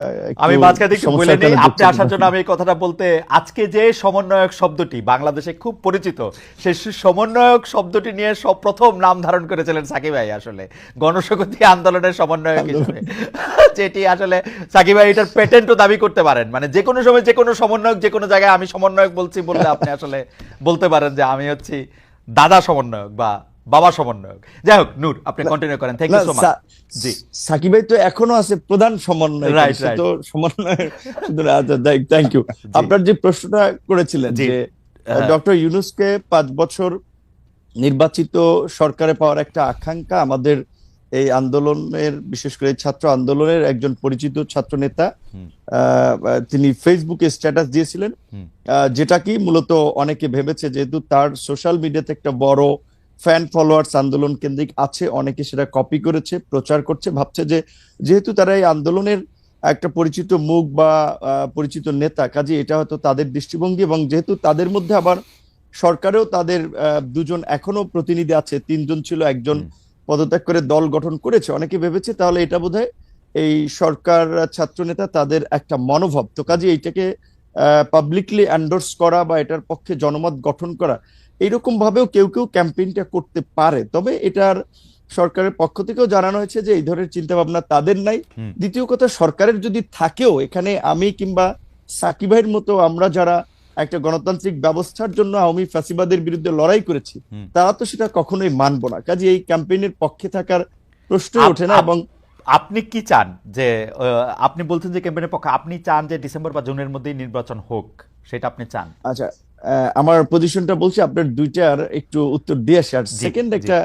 একটু আমি মাঝখানে একটু বলে সমস্যার নিই, কারণে আপনি দুঃখিত। আসার জন্য আমি এই কথাটা বলতে, আজকে যে সমন্বয়ক শব্দটি বাংলাদেশে খুব পরিচিত, সেই সমন্বয়ক শব্দটি নিয়ে সব প্রথম নাম ধারণ করেছিলেন সাকিব ভাই আসলে গণশক্তি আন্দোলনের সমন্বয়ক আন্দোলন। হিসেবে। যেটি আসলে সাকিব ভাই এটার পেটেন্টও দাবি করতে পারেন, মানে যে কোনো সময় যে কোনো সমন্বয়ক যে কোনো জায়গায় আমি সমন্বয়ক বলছি বললে আপনি আসলে বলতে পারেন যে আমি হচ্ছি দাদা সমন্বয়ক বা বাবা সমন্বয়ক। যাই হোক, নূর আপনি না কন্টিনিউ করেন, থ্যাংক না, ইউ সো মাচ। জি, সাকিব ভাই তো এখনো আছে প্রধান সমন্বয়কারী, রাইট সে রাইট। তো সমন্বয়ের শুধু না। আচ্ছা, থ্যাংক ইউ। জি আপনার যে প্রশ্নটা করেছিলেন জি। যে হ্যাঁ। ডক্টর ইউনূসকে 5 বছর নির্বাচিত সরকারে পাওয়ার একটা আকাঙ্ক্ষা আমাদের এই আন্দোলনের, বিশেষ করে ছাত্র আন্দোলনের একজন পরিচিত ছাত্র নেতা, হুম তিনি ফেসবুকে স্ট্যাটাস দিয়েছিলেন, হুম যেটা কি মূলত অনেকে ভেবেছে যেহেতু তার সোশ্যাল মিডিয়াতে একটা বড় ফ্যান ফলোয়ার্স আন্দোলন কেন্দ্রিক আছে, অনেকে সেটা কপি করেছে, প্রচার করছে, ভাবছে যে যেহেতু তারা এই আন্দোলনের একটা পরিচিত মুখ বা পরিচিত নেতা, কাজে এটা হয়তো তাদের দৃষ্টিভঙ্গি, এবং যেহেতু তাদের মধ্যে আবার সরকারেও তাদের দুজন এখনো প্রতিনিধি আছে, 3জন ছিল, একজন হুম। পদত্যাগ করে দল গঠন করেছে, অনেকে ভেবেছে তাহলে এটা বোধহয় এই সরকার ছাত্রনেতা তাদের একটা মনোভাব, তো কাজে এইটাকে পাবলিকলি এন্ডোর্স করা বা এটার পক্ষে জনমত গঠন করা, এইরকম ভাবেও কেউ কেউ ক্যাম্পেইনটা করতে পারে। তবে এটার সরকারের পক্ষ থেকেও জানানো হয়েছে যে এই ধরনের চিন্তা ভাবনা তাদের নাই। হুম দ্বিতীয় কথা, সরকারের যদি থাকেও, এখানে আমি কিংবা সাকিব ভাইয়ের মতো আমরা যারা একটা গণতান্ত্রিক ব্যবস্থার জন্য আওয়ামী ফ্যাসিবাদের বিরুদ্ধে লড়াই করেছি, হুম। তারা তো সেটা কখনোই মানবো না, কাজে এই ক্যাম্পেইনের পক্ষে থাকার প্রশ্নই আপ ওঠে না। আপ এবং আপনি কি চান যে আপনি বলছেন যে ক্যাম্পেইনের পক্ষে, আপনি চান যে ডিসেম্বর বা জুনের মধ্যেই নির্বাচন হোক, সেটা আপনি চান? আচ্ছা, আমার পজিশনটা বলছি, আপনার দুইটার একটু উত্তর দিয়ে আসি। আর জি সেকেন্ড জি। একটা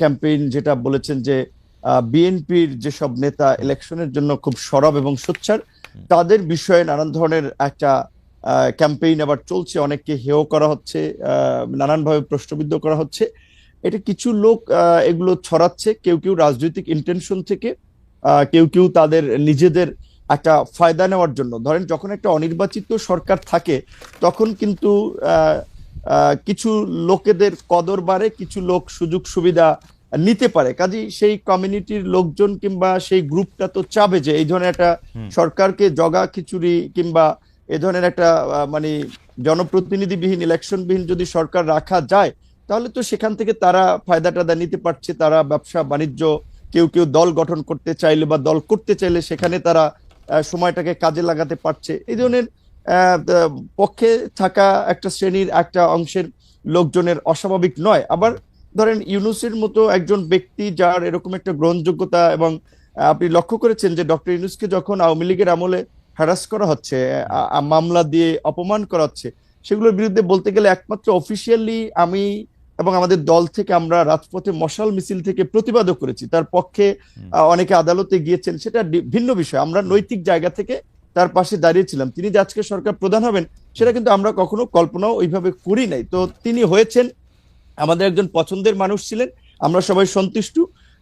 ক্যাম্পেইন যেটা বলেছেন যে বিএনপির যেসব নেতা হুম ইলেকশনের জন্য খুব সরব এবং সোচ্চার, হুম তাদের বিষয়ে নানান ধরনের একটা ক্যাম্পেইন আবার চলছে, অনেককে হেয় করা হচ্ছে, নানানভাবে প্রশ্নবিদ্ধ করা হচ্ছে। এটা কিছু লোক এগুলো ছড়াচ্ছে, কেউ কেউ রাজনৈতিক ইন্টেনশন থেকে, কেউ কেউ তাদের নিজেদের একটা ফায়দা নেওয়ার জন্য। ধরেন যখন একটা অনির্বাচিত সরকার থাকে, তখন কিন্তু আহ, কিছু লোকেদের কদর বাড়ে, কিছু লোক সুযোগ সুবিধা নিতে পারে, কাজেই সেই কমিউনিটির লোকজন কিংবা সেই গ্রুপটা তো চাবে যে এই ধরনের একটা হুম সরকারকে জগা খিচুড়ি কিংবা এ ধরনের একটা মানে জনপ্রতিনিধিবিহীন ইলেকশনবিহীন যদি সরকার রাখা যায়, তাহলে তো সেখান থেকে তারা ফায়দা টায়দা নিতে পারছে, তারা ব্যবসা বাণিজ্য, কেউ কেউ দল গঠন করতে চাইলে বা দল করতে চাইলে সেখানে তারা সময়টাকে কাজে লাগাতে পারছে। এই ধরনের পক্ষে থাকা একটা শ্রেণীর একটা অংশের লোকজনের অস্বাভাবিক নয়। আবার ধরেন ইউনূসের মতো একজন ব্যক্তি যার এরকম একটা গ্রহণযোগ্যতা, এবং আপনি লক্ষ্য করেছেন যে ডক্টর ইউনূসকে যখন আওয়ামী লীগের আমলে হ্যারাস করা হচ্ছে, হুম মামলা দিয়ে অপমান করা হচ্ছে, সেগুলোর বিরুদ্ধে বলতে গেলে একমাত্র অফিসিয়ালি আমি এবং আমাদের দল থেকে আমরা রাজপথে মশাল মিছিল থেকে প্রতিবাদও করেছি তার পক্ষে। হুম অনেকে আদালতে গিয়েছেন, সেটা ভিন্ন বিষয়, আমরা হুম নৈতিক জায়গা থেকে তার পাশে দাঁড়িয়েছিলাম। তিনি যে আজকে সরকার প্রধান হবেন, সেটা কিন্তু আমরা কখনো কল্পনাও ওইভাবে করি নাই, তো তিনি হয়েছেন, আমাদের একজন পছন্দের মানুষ ছিলেন, আমরা সবাই সন্তুষ্ট,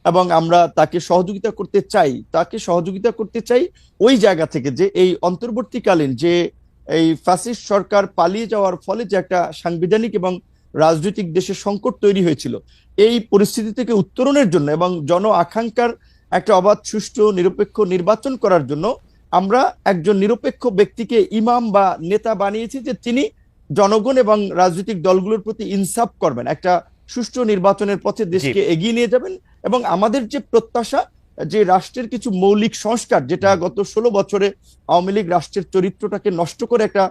এবং আমরা তাকে সহযোগিতা করতে চাই, তাকে সহযোগিতা করতে চাই ওই জায়গা থেকে যে এই অন্তর্বর্তীকালীন যে এই ফ্যাসিস্ট সরকার পালিয়ে যাওয়ার ফলে যে একটা সাংবিধানিক এবং রাজনৈতিক দেশে সংকট তৈরি হয়েছিল, এই পরিস্থিতি থেকে উত্তরণের জন্য এবং জন আকাঙ্ক্ষার একটা অবাধ সুষ্ঠু নিরপেক্ষ নির্বাচন করার জন্য আমরা একজন নিরপেক্ষ ব্যক্তিকে ইমাম বা নেতা বানিয়েছি, যে তিনি জনগণ এবং রাজনৈতিক দলগুলোর প্রতি ইনসাফ করবেন, একটা সুষ্ঠু নির্বাচনের পথে জি। দেশকে এগিয়ে নিয়ে যাবেন। এবং আমাদের যে প্রত্যাশা, যে রাষ্ট্রের কিছু মৌলিক সংস্কার, যেটা হুম গত 16 বছরে আওয়ামী লীগ রাষ্ট্রের চরিত্রটাকে নষ্ট করে একটা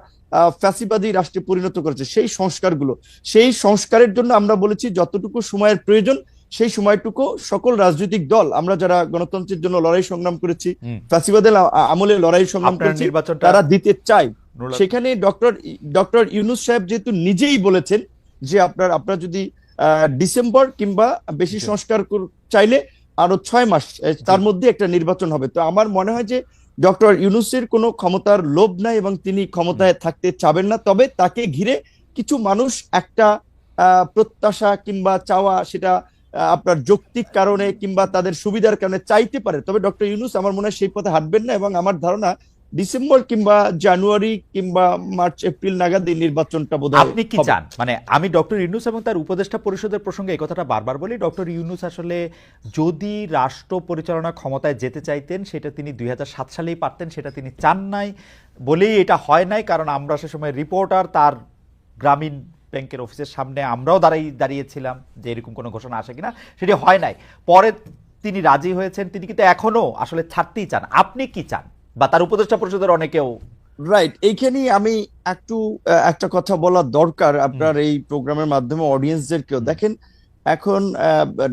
ফ্যাসিবাদী রাষ্ট্রে পরিণত করেছে, সেই সংস্কারগুলো, সেই সংস্কারের জন্য আমরা বলেছি যতটুকু সময়ের প্রয়োজন, সেই সময়টুকু সকল রাজনৈতিক দল, আমরা যারা গণতন্ত্রের জন্য লড়াই সংগ্রাম করেছি, হুম। ফ্যাসিবাদের আমলে লড়াই সংগ্রাম আপনার করেছি, নির্বাচনটা তারা দিতে চায়। নুরুল। সেখানে ডক্টর ডক্টর ইউনূস সাহেব যেহেতু নিজেই বলেছেন যে আপনারা যদি ডিসেম্বর কিংবা বেশি জি সংস্কার চাইলে আরো 6 মাস, জি। তার মধ্যে একটা নির্বাচন হবে। তো আমার মনে হয় যে ডক্টর ইউনূসের কোনো ক্ষমতার লোভ নাই এবং তিনি হুম ক্ষমতায় থাকতে চাবেন না, তবে তাকে ঘিরে কিছু মানুষ একটা প্রত্যাশা কিংবা চাওয়া, সেটা আপনার যৌক্তিক কারণে কিংবা তাদের সুবিধার কারণে চাইতে পারে, তবে ডক্টর ইউনূস আমার মনে হয় সেই পথে হাঁটবেন না। এবং আমার ধারণা ডিসেম্বর কিংবা জানুয়ারি কিংবা মার্চ এপ্রিল নাগাদ এই নির্বাচনটা বোধহয় আপনি কি হবে। চান? মানে আমি ডক্টর ইউনূস এবং তার উপদেষ্টা পরিষদের প্রসঙ্গে এই কথাটা বারবার বলি, ডক্টর ইউনূস আসলে যদি রাষ্ট্র পরিচালনা ক্ষমতায় যেতে চাইতেন সেটা তিনি 2007 সালেই পারতেন, সেটা তিনি চান নাই বলেই এটা হয় নাই। কারণ আমরা সে সময় রিপোর্টার তার গ্রামীণ ব্যাংকের অফিসের সামনে আমরাও দাঁড়িয়েছিলাম যে এরকম কোনো ঘোষণা আসে কিনা, সেটি হয় নাই। পরে তিনি রাজি হয়েছেন, তিনি কিন্তু এখনো আসলে ছাড়তেই চান। আপনি কি চান? বা তার উপদেষ্টা পরিষদের অনেকেও। রাইট, এইখানেই আমি একটু একটা কথা বলা দরকার আপনার এই প্রোগ্রামের মাধ্যমে অডিয়েন্সদেরকেও। দেখেন, এখন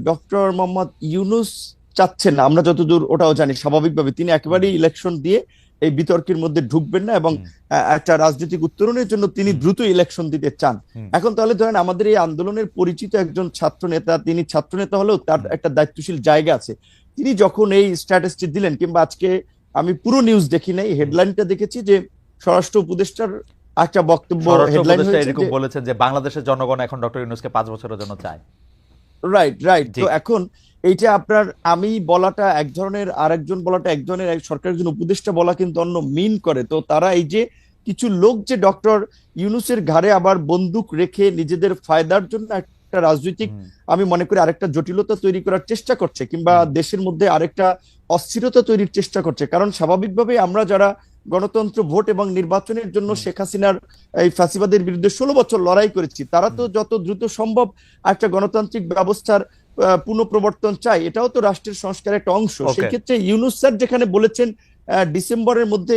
ডক্টর মোহাম্মদ ইউনূস চাচ্ছেন না, আমরা যতদূর ওটাও জানি, স্বাভাবিকভাবে তিনি একেবারেই ইলেকশন দিয়ে এই বিতর্কের মধ্যে ঢুকবেন না এবং একটা রাজনৈতিক উত্তরণের জন্য তিনি দ্রুত ইলেকশন দিতে চান। এখন তাহলে ধরেন আমাদের এই আন্দোলনের পরিচিত একজন ছাত্র নেতা, তিনি ছাত্র নেতা হলেও তার একটা দায়িত্বশীল জায়গা আছে। তিনি যখন এই স্ট্যাটাসটি দিলেন, কিংবা আজকে আমি পুরো নিউজ দেখি নাই, হেডলাইনটা দেখেছি যে স্বরাষ্ট্র উপদেষ্টার একটা বক্তব্য হেডলাইন হয়েছে এরকম যে বলেছেন যে বাংলাদেশের জনগণ এখন ডক্টর ইউনূসকে 5 বছরের জন্য চায়। Right right. জি। তো এখন এইটা আপনার আমি বলাটা এক ধরনের, আরেকজন বলাটা এক ধরনের, সরকারের একজন উপদেষ্টা বলা কিন্তু অন্য মিন করে। তো তারা এই যে কিছু লোক যে ডক্টর ইউনূসের ঘাড়ে আবার বন্দুক রেখে নিজেদের ফায়দার জন্য একটা রাজনৈতিক, আমি মনে করি আরেকটা জটিলতা তৈরি করার চেষ্টা করছে, কিংবা দেশের মধ্যে আরেকটা অস্থিরতা তৈরির চেষ্টা করছে। কারণ স্বাভাবিকভাবে আমরা যারা গণতন্ত্র, ভোট এবং নির্বাচনের জন্য শেখ হাসিনার এই ফ্যাসিবাদের বিরুদ্ধে 16 বছর লড়াই করেছি, তারা তো যত দ্রুত সম্ভব একটা গণতান্ত্রিক ব্যবস্থার পুনঃপ্রবর্তন চাই। এটাও তো রাষ্ট্রের সংস্কারের একটা অংশ। সেই ক্ষেত্রে ইউনূস স্যার যেখানে বলেছেন ডিসেম্বরের মধ্যে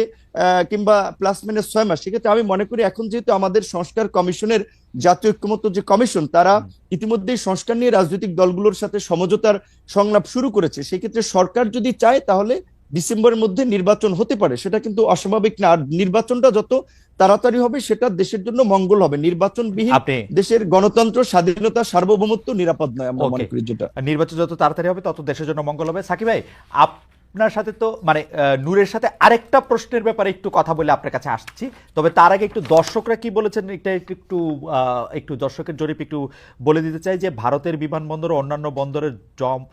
কিংবা প্লাস মাইনাস 6 মাস, সেক্ষেত্রে আমি মনে করি এখন যেহেতু আমাদের সংস্কার কমিশনের, জাতীয় ঐক্যমত্য যে কমিশন, তারা ইতিমধ্যেই সংস্কার নিয়ে রাজনৈতিক দলগুলোর সাথে সমঝোতার সংলাপ শুরু করেছে। সেক্ষেত্রে সরকার যদি চায় তাহলে ডিসেম্বরের মধ্যে নির্বাচন হতে পারে, সেটা কিন্তু অস্বাভাবিক না। আর নির্বাচনটা যত তাড়াতাড়ি হবে সেটা দেশের জন্য মঙ্গল হবে। নির্বাচনবিহীন দেশের গণতন্ত্র, স্বাধীনতা, সার্বভৌমত্ব নিরাপদ নয়, আমরা মনে করি। যেটা নির্বাচন যত তাড়াতাড়ি হবে তত দেশের জন্য মঙ্গল হবে। সাকিব ভাই, আপনার সাথে তো মানে নূরের সাথে আরেকটা প্রশ্নের ব্যাপারে একটু কথা বলে আপনার কাছে আসছি। তবে তার আগে একটু দর্শকরা কি বলেছেন এটা একটু দর্শকের জরিপ একটু বলে দিতে চাই যে ভারতের বিমানবন্দর ও অন্যান্য বন্দরের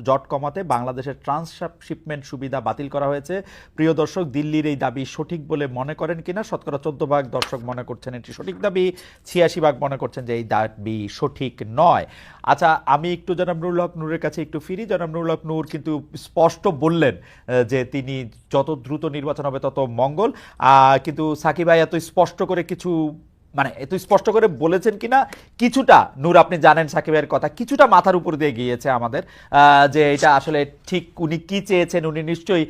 জট কমাতে বাংলাদেশের ট্রান্সশিপমেন্ট সুবিধা বাতিল করা হয়েছে। প্রিয় দর্শক, দিল্লির এই দাবি সঠিক বলে মনে করেন কিনা? শতকরা 14% দর্শক মনে করছেন এটি সঠিক দাবি, 86% মনে করছেন যে এই দাবি সঠিক নয়। আচ্ছা, আমি একটু জনাব নুরুল হক নূরের কাছে একটু ফিরি। জনাব নুরুল হক নূর কিন্তু স্পষ্ট বললেন যে তিনি যত দ্রুত নির্বাচন হবে তত মঙ্গল। কিন্তু সাকিব ভাই এত স্পষ্ট করে কিছু, মানে এত স্পষ্ট করে বলেছেন কিনা কিছুটা, নূর আপনি জানেন সাকিবের কথা, কিছুটা মাথার উপর দিয়ে গিয়েছে আমাদের, যে এটা আসলে ঠিক উনি কি চেয়েছেন উনি নিশ্চয়ই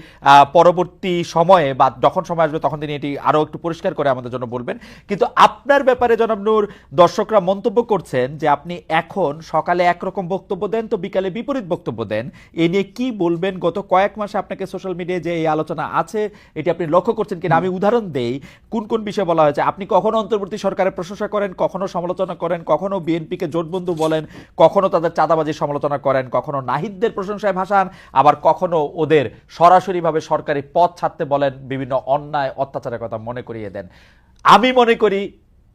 পরবর্তী সময়ে বা যখন সময় আসবে তখন তিনি এটি আরো একটু পরিষ্কার করে আমাদের জন্য বলবেন। কিন্তু আপনার ব্যাপারে জনাব নূর, দর্শকরা মন্তব্য করছেন যে আপনি এখন সকালে একরকম বক্তব্য দেন তো বিকালে বিপরীত বক্তব্য দেন। এ নিয়ে কি বলবেন? গত কয়েক মাসে আপনাকে সোশ্যাল মিডিয়ায় যে এই আলোচনা আছে এটি আপনি লক্ষ্য করছেন কিনা? আমি উদাহরণ দেই কোন কোন বিষয়ে বলা হয়েছে। আপনি কখনো অন্তর্বর্তী সরকারের প্রশংসা করেন, কখনো সমালোচনা করেন, কখনো বিএনপিকে জোটবন্ধু বলেন, কখনো তাদের চাঁদাবাজির সমালোচনা করেন, কখনো নাহিদদের প্রশংসায় ভাসান, আবার কখনো ওদের সরাসরিভাবে সরকারি পদ ছাড়তে বলেন, বিভিন্ন অন্যায় অত্যাচারের কথা মনে করিয়ে দেন। আমি মনে করি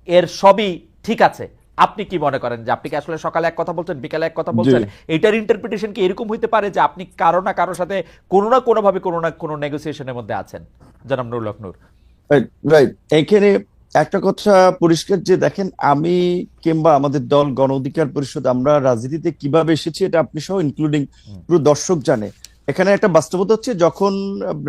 এর সবই ঠিক আছে। আপনি কি মনে করেন যে আপনি কি আসলে সকালে এক কথা বলছেন, বিকালে এক কথা বলছেন? এটার ইন্টারপ্রিটেশন কি এরকম হইতে পারে যে আপনি কারো না কারোর সাথে কোনো না কোনো ভাবে কোনো না কোনো নেগোসিয়েশনের মধ্যে আছেন? জনাব নুরুল হক নূর। রাইট, এখানে একটা কথা পরিষ্কার যে দেখেন, আমি কিংবা আমাদের দল গণ অধিকার পরিষদ, আমরা রাজনীতিতে কিভাবে এসেছি এটা আপনি সহ ইনক্লুডিং পুরো দর্শক জানে। এখানে একটা বাস্তবতা হচ্ছে, যখন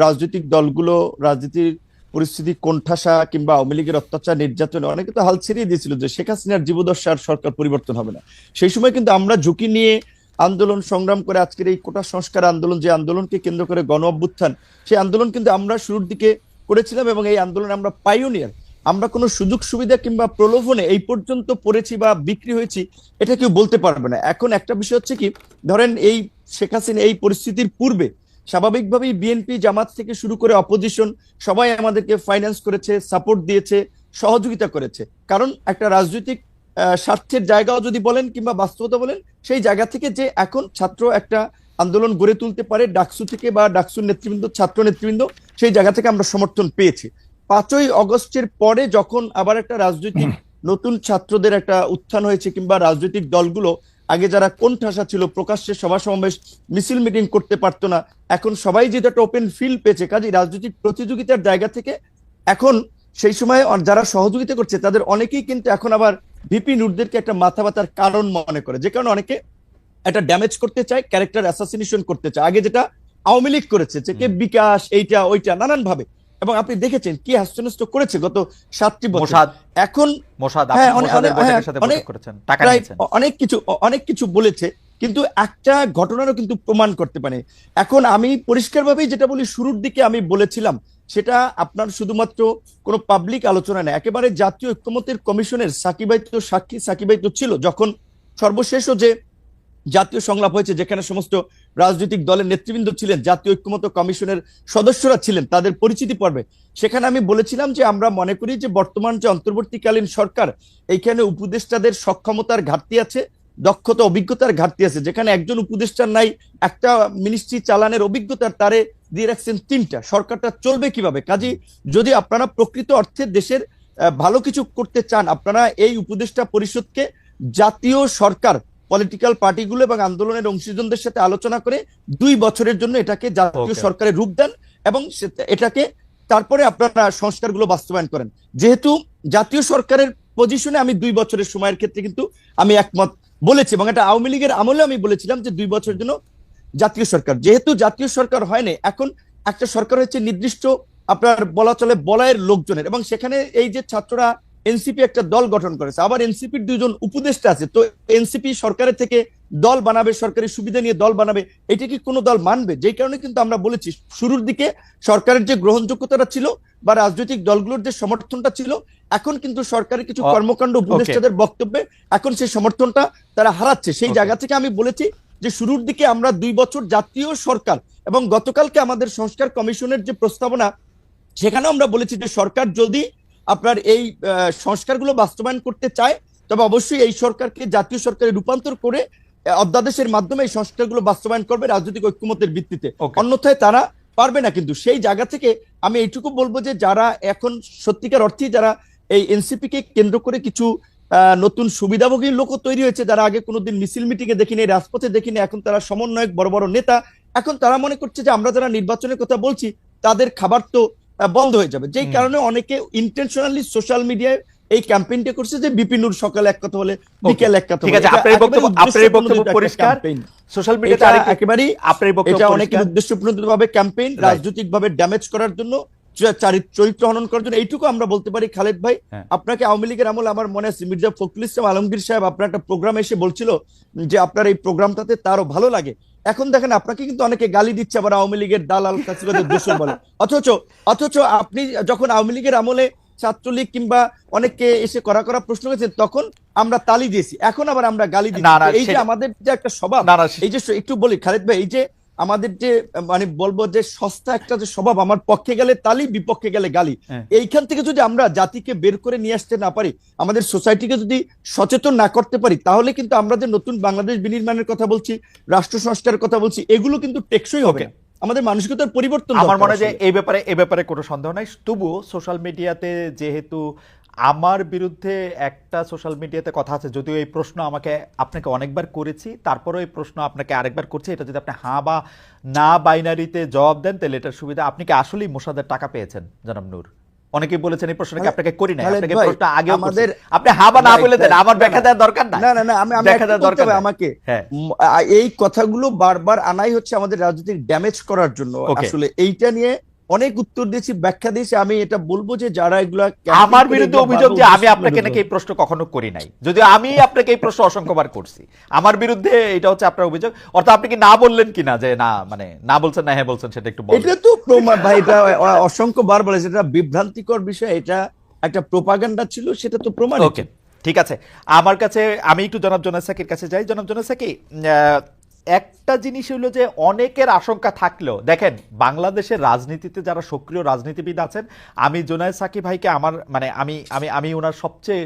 রাজনৈতিক দলগুলো রাজনীতির পরিস্থিতি কোণঠাসা কিংবা আওয়ামী লীগের অত্যাচার নির্যাতনে অনেকে তো হাল ছেড়িয়ে দিয়েছিল যে শেখ হাসিনার জীবদ্দশার সরকার পরিবর্তন হবে না, সেই সময় কিন্তু আমরা ঝুঁকি নিয়ে আন্দোলন সংগ্রাম করে আজকের এই কোটা সংস্কার আন্দোলন, যে আন্দোলনকে কেন্দ্র করে গণ অভ্যুত্থান, সেই আন্দোলন কিন্তু আমরা শুরুর দিকে করেছিলাম এবং এই আন্দোলনে আমরা পাইওনিয়ার। আমরা কোনো সুযোগ সুবিধা কিংবা প্রলোভনে এই পর্যন্ত পড়েছি বা বিক্রি হয়েছি এটা কেউ বলতে পারবে না। এখন একটা বিষয় হচ্ছে কি, ধরেন এই শেখ হাসিনা এই পরিস্থিতির পূর্বে স্বাভাবিকভাবেই বিএনপি, জামাত থেকে শুরু করে অপোজিশন সবাই আমাদেরকে ফাইন্যান্স করেছে, সাপোর্ট দিয়েছে, সহযোগিতা করেছে। কারণ একটা রাজনৈতিক স্বার্থের জায়গাও যদি বলেন কিংবা বাস্তবতা বলেন, সেই জায়গা থেকে যে এখন ছাত্র একটা আন্দোলন গড়ে তুলতে পারে ডাকসু থেকে বা ডাকসুর নেতৃবৃন্দ, ছাত্র নেতৃবৃন্দ, সেই জায়গা থেকে আমরা সমর্থন পেয়েছি। 5ই অগস্টের পরে যখন আবার একটা রাজনৈতিক নতুন ছাত্রদের একটা উত্থান হয়েছে, কিংবা রাজনৈতিক দলগুলো আগে যারা কোণঠাসা ছিল, প্রকাশ্যে সভা সমাবেশ মিছিল মিটিং করতে পারতো না, এখন সবাই যেটা একটা ওপেন ফিল্ড পেয়েছে, কাজে রাজনৈতিক প্রতিযোগিতার জায়গা থেকে এখন সেই সময় যারা সহযোগিতা করছে তাদের অনেকেই কিন্তু এখন আবার ভিপি নুরদেরকে একটা মাথা ব্যথার কারণ মনে করে, যে কারণে অনেকে একটা ড্যামেজ করতে চায়, ক্যারেক্টার অ্যাসাসিনেশন করতে চায়। আগে যেটা আওয়ামী লীগ করেছে, যে কে বিকাশ এইটা ওইটা নানান ভাবে, এবং আপনি দেখেছেন কি হাস্যনষ্ট করেছে গত 7টি বছর। এখন হ্যাঁ, অনেক কিছু বলেছে, কিন্তু একটা ঘটনারও কিন্তু প্রমাণ করতে পারে। এখন আমি পরিষ্কারভাবেই যেটা বলি, শুরুর দিকে আমি বলেছিলাম, সেটা আপনার শুধুমাত্র কোনো পাবলিক আলোচনা নেই, একেবারে জাতীয় ঐক্যমত্যের কমিশনের সাকিব ভাই তো সাক্ষী, সাকিব ভাই তো ছিল যখন সর্বশেষও যে জাতীয় সংলাপ হয়েছে, যেখানে সমস্ত রাজনৈতিক দলের নেতৃবৃন্দ ছিলেন, জাতীয় ঐক্যমত্য কমিশনের সদস্যরা ছিলেন, তাদের পরিচিতি পর্বে সেখানে আমি বলেছিলাম যে আমরা মনে করি যে বর্তমান যে অন্তর্বর্তীকালীন সরকার, এইখানে উপদেষ্টাদের সক্ষমতার ঘাটতি আছে, দক্ষতা অভিজ্ঞতার ঘাটতি আছে। যেখানে একজন উপদেষ্টার নাই একটা মিনিস্ট্রি চালানের অভিজ্ঞতার, তারে দিয়ে রাখছেন 3টা, সরকারটা চলবে কিভাবে? কাজী যদি আপনারা প্রকৃত অর্থে দেশের ভালো কিছু করতে চান, আপনারা এই উপদেষ্টা পরিষদকে জাতীয় সরকার, পলিটিক্যাল পার্টিগুলো এবং আন্দোলনের অংশীজনদের সাথে আলোচনা করে 2 বছরের জন্য এটাকে জাতীয় সরকারের রূপ দেন, এবং এটাকে তারপরে আপনারা সংস্কারগুলো বাস্তবায়ন করেন। যেহেতু জাতীয় সরকারের পজিশনে আমি 2 বছরের সময়ের ক্ষেত্রে কিন্তু আমি একমত বলেছি, এবং এটা আওয়ামী লীগের আমলে আমি বলেছিলাম যে 2 বছরের জন্য জাতীয় সরকার। যেহেতু জাতীয় সরকার হয়নি, এখন একটা সরকার হচ্ছে নির্দিষ্ট আপনার বলা চলে বলয়ের লোকজনের, এবং সেখানে এই যে ছাত্ররা এনসিপি একটা দল গঠন করেছে, আবার এনসিপির 2জন উপদেষ্টা আছে, তো এনসিপি সরকারের থেকে দল বানাবে, সরকারি সুবিধা নিয়ে দল বানাবে, এটা কি কোনো দল মানবে? যেই কারণে কিন্তু আমরা বলেছি শুরুর দিকে সরকারের যে গ্রহণযোগ্যতাটা ছিল বা রাজনৈতিক দলগুলোর যে সমর্থনটা ছিল, এখন কিন্তু সরকারের কিছু কর্মকাণ্ড উপদেষ্টাদের বক্তব্যে এখন সেই সমর্থনটা তারা হারাচ্ছে। সেই জায়গা থেকে আমি বলেছি যে শুরুর দিকে আমরা 2 বছর জাতীয় সরকার, এবং গতকালকে আমাদের সংস্কার কমিশনের যে প্রস্তাবনা, সেখানে আমরা বলেছি যে সরকার যদি আপনার এই সংস্কারগুলো বাস্তবায়ন করতে চায়, তবে অবশ্যই এই সরকারকে জাতীয় সরকারে রূপান্তর করে অধ্যাদেশের মাধ্যমে এই সংস্কারগুলো বাস্তবায়ন করবে রাজনৈতিক ঐক্যমত্যের ভিত্তিতে, অন্যথায় তারা পারবে না। কিন্তু সেই জায়গা থেকে আমি এইটুকু বলবো যে যারা এখন সত্যিকার অর্থে যারা এই এনসিপি কে কেন্দ্র করে কিছু নতুন সুবিধাভোগী লোকও তৈরি হয়েছে, যারা আগে কোনোদিন মিছিল মিটিংয়ে দেখিনি, রাজপথে দেখিনি, এখন তারা সমন্বয়ক, বড় বড় নেতা, এখন তারা মনে করছে যে আমরা যারা নির্বাচনের কথা বলছি তাদের খাবার তো বন্ধ হয়ে যাবে। যেই কারণে অনেকে ইন্টেনশনালি সোশ্যাল মিডিয়ায় এই ক্যাম্পেইনটা করছে যে বিপিনুর সকালে এক কথা বলে বিকেল এক কথা। ঠিক আছে, আপনার বক্তব্য পরিষ্কার। সোশ্যাল মিডিয়াতে একেবারেই আপনার বক্তব্য, এটা অনেকের উদ্দেশ্যপ্রণোদিতভাবে ক্যাম্পেইন, রাজনৈতিকভাবে ড্যামেজ করার জন্য, চরিত্র হনন করার জন্য। এইটুকু আমরা বলতে পারি। খালেদ ভাই, আপনাকে আওয়ামী লীগের আমলে আমার মনে আছে মির্জা ফখরুল ইসলাম আলমগীর সাহেব আপনার একটা প্রোগ্রামে এসে বলছিল যে আপনার এই প্রোগ্রামটাতে তারও ভালো লাগে। এখন দেখেন আপনাকে কিন্তু অনেকে গালি দিচ্ছে, আবার আওয়ামী লীগের দালাল ফ্যাসিবাদের দোষর বলে। অথচ আপনি যখন আওয়ামী লীগের আমলে ছাত্রলীগ কিংবা অনেককে এসে করা প্রশ্ন করেছেন, তখন আমরা তালি দিয়েছি, এখন আবার আমরা গালি দিচ্ছি। এই যে আমাদের যে একটা স্বভাব, এই যে একটু বলি খালেদ ভাই, এই যে আমাদের যে মানে বলবো যে সস্তা একটা যে স্বভাব, আমার পক্ষে গেলে তালি, বিপক্ষে গেলে গালি, এইখান থেকে যদি আমরা জাতিকে বের করে নিয়ে আসতে না পারি, আমাদের সোসাইটিকে যদি সচেতন না করতে পারি, তাহলে কিন্তু আমরা যে নতুন বাংলাদেশ বিনির্মাণের কথা বলছি, রাষ্ট্র সংস্কারের কথা বলছি, এগুলো কিন্তু টেকসই হবে না। আমাদের মানসিকতার পরিবর্তন। আমার মনে হয় যে এই ব্যাপারে কোনো সন্দেহ নাই। তবুও সোশ্যাল মিডিয়াতে যেহেতু আমার বিরুদ্ধে একটা সোশ্যাল মিডিয়াতে কথা আছে, যদিও এই প্রশ্ন আপনাকে অনেকবার করেছি, তারপরেও এই প্রশ্ন আপনাকে আরেকবার করছি, এটা যদি আপনি হ্যাঁ বা না বাইনারিতে জবাব দেন তাহলে এটার সুবিধা। আপনি কি আসলেই মোসাদ্দের টাকা পেয়েছেন জনাব নূর? অনেকেই বলেছেন এই প্রশ্নটা কি আপনাকে করি নাই, আপনাকে প্রশ্ন আগেও আমাদের, আপনি হ্যাঁ বা না বলে দেন, আমার ব্যাখ্যা দেওয়ার দরকার নাই। না আমি ব্যাখ্যা দেওয়ার দরকার নাই আমাকে। এই কথাগুলো বারবার আনাই হচ্ছে আমাদের রাজনৈতিক ড্যামেজ করার জন্য। আসলে এইটা নিয়ে অনেক উত্তর দিয়েছি, ব্যাখ্যা দিয়েছি। আমি এটা বলবো যে যারা এগুলা আমার বিরুদ্ধে অভিযোগ যে আমি আপনাকে নাকি এই প্রশ্ন কখনো করি নাই, যদিও আমি আপনাকে এই প্রশ্ন অসংখ্যবার করছি। আমার বিরুদ্ধে এটা হচ্ছে আপনার অভিযোগ। অর্থাৎ আপনি কি না বললেন কিনা যে না, মানে না বলছেন না হ্যাঁ বলছেন, সেটা একটু বলুন। এটা তো প্রমাণ ভাই, এটা অসংখ্যবার বলেছে, এটা বিভ্রান্তিকর বিষয়, এটা একটা প্রোপাগান্ডা ছিল, সেটা তো প্রমাণ। ওকে, ঠিক আছে। আমার কাছে আমি একটু জনাব জোনায়েদ সাকির কাছে যাই। জনাব জোনায়েদ সাকি, একটা জিনিস হলো যে অনেকের আশঙ্কা থাকলেও দেখেন বাংলাদেশের রাজনীতিতে যারা সক্রিয় রাজনীতিবিদ আছেন, আমি জোনায়েদ সাকি ভাইকে আমার মানে আমি ওনার সবচেয়ে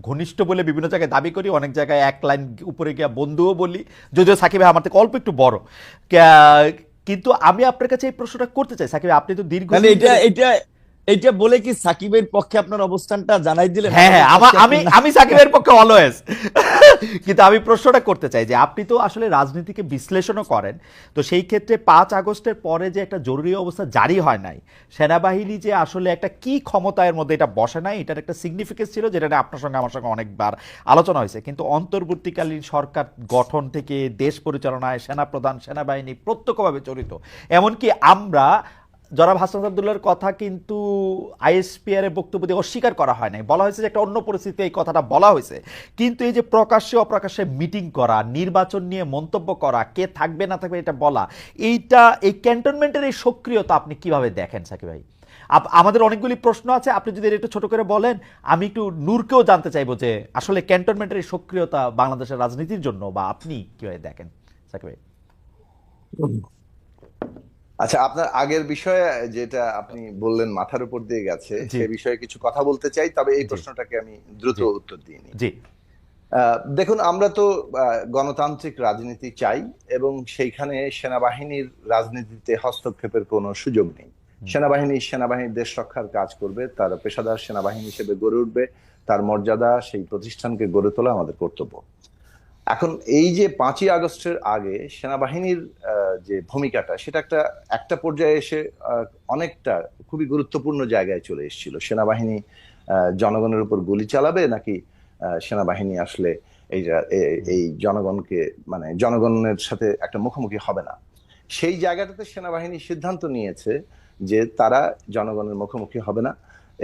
ঘনিষ্ঠ বলে বিভিন্ন জায়গায় দাবি করি, অনেক জায়গায় এক লাইন উপরে গিয়া বন্ধুও বলি, যদিও সাকিব ভাই আমার থেকে অল্প একটু বড়। কিন্তু আমি আপনার কাছে এই প্রশ্নটা করতে চাই, সাকিব আপনি তো দীর্ঘ এইটা বলে কি সাকিবের পক্ষে আপনার অবস্থানটা জানাই দিলেন? হ্যাঁ, আমি সাকিবের পক্ষে অলওয়েজ। কিন্তু আমি প্রশ্নটা করতে চাই যে আপনি তো আসলে রাজনীতিকে বিশ্লেষণও করেন, তো সেই ক্ষেত্রে 5 আগস্টের পরে যে একটা জরুরি অবস্থা জারি হয় নাই, সেনাবাহিনী যে আসলে একটা কি ক্ষমতার মধ্যে এটা বসে নাই, এটার একটা সিগনিফিকেন্স ছিল যেটা নিয়ে আপনার সঙ্গে আমার সঙ্গে অনেকবার আলোচনা হয়েছে। কিন্তু অন্তর্বর্তীকালীন সরকার গঠন থেকে দেশ পরিচালনায় সেনাপ্রধান সেনাবাহিনী প্রত্যক্ষভাবে জড়িত। এমনকি আমরা জনাব হাসান আব্দুল্লাহর কথা কিন্তু আইএসপিআর এর বক্তব্য দিয়ে অস্বীকার করা হয় নাই, বলা হয়েছে যে একটা অন্য পরিস্থিতিতে এই কথাটা বলা হয়েছে। কিন্তু এই যে প্রকাশ্যে অপ্রকাশ্যে মিটিং করা, নির্বাচন নিয়ে মন্তব্য করা, কে থাকবে না থাকবে এটা বলা, এইটা এই ক্যান্টনমেন্টের এই সক্রিয়তা আপনি কিভাবে দেখেন সাকিব ভাই? আমাদের অনেকগুলি প্রশ্ন আছে, আপনি যদি এটা একটু ছোট করে বলেন, আমি একটু নূরকেও জানতে চাইবো যে আসলে ক্যান্টনমেন্টের এই সক্রিয়তা বাংলাদেশের রাজনীতির জন্য বা আপনি কিভাবে দেখেন সাকিব ভাই? আচ্ছা, আপনার আগের বিষয়ে যেটা আপনি বললেন মাথার উপর দিয়ে গেছে, জি সে বিষয়ে কিছু কথা বলতে চাই, তবে এই জি প্রশ্নটাকে আমি দ্রুত জি উত্তর দিয়ে নিই। জি দেখুন, আমরা তো গণতান্ত্রিক রাজনীতি চাই এবং সেইখানে সেনাবাহিনীর রাজনীতিতে হস্তক্ষেপের কোনো সুযোগ নেই। সেনাবাহিনী দেশ রক্ষার কাজ করবে, তার পেশাদার সেনাবাহিনী হিসেবে গড়ে উঠবে, তার মর্যাদা, সেই প্রতিষ্ঠানকে গড়ে তোলা আমাদের কর্তব্য। এখন এই যে 5ই আগস্টের আগে সেনাবাহিনীর যে ভূমিকাটা, সেটা একটা একটা পর্যায়ে এসে অনেকটা খুবই গুরুত্বপূর্ণ জায়গায় চলে এসেছিল। সেনাবাহিনী জনগণের উপর গুলি চালাবে নাকি সেনাবাহিনী আসলে এই জনগণকে, মানে জনগণের সাথে একটা মুখোমুখি হবে না। সেই জায়গাটাতে সেনাবাহিনী সিদ্ধান্ত নিয়েছে যে তারা জনগণের মুখোমুখি হবে না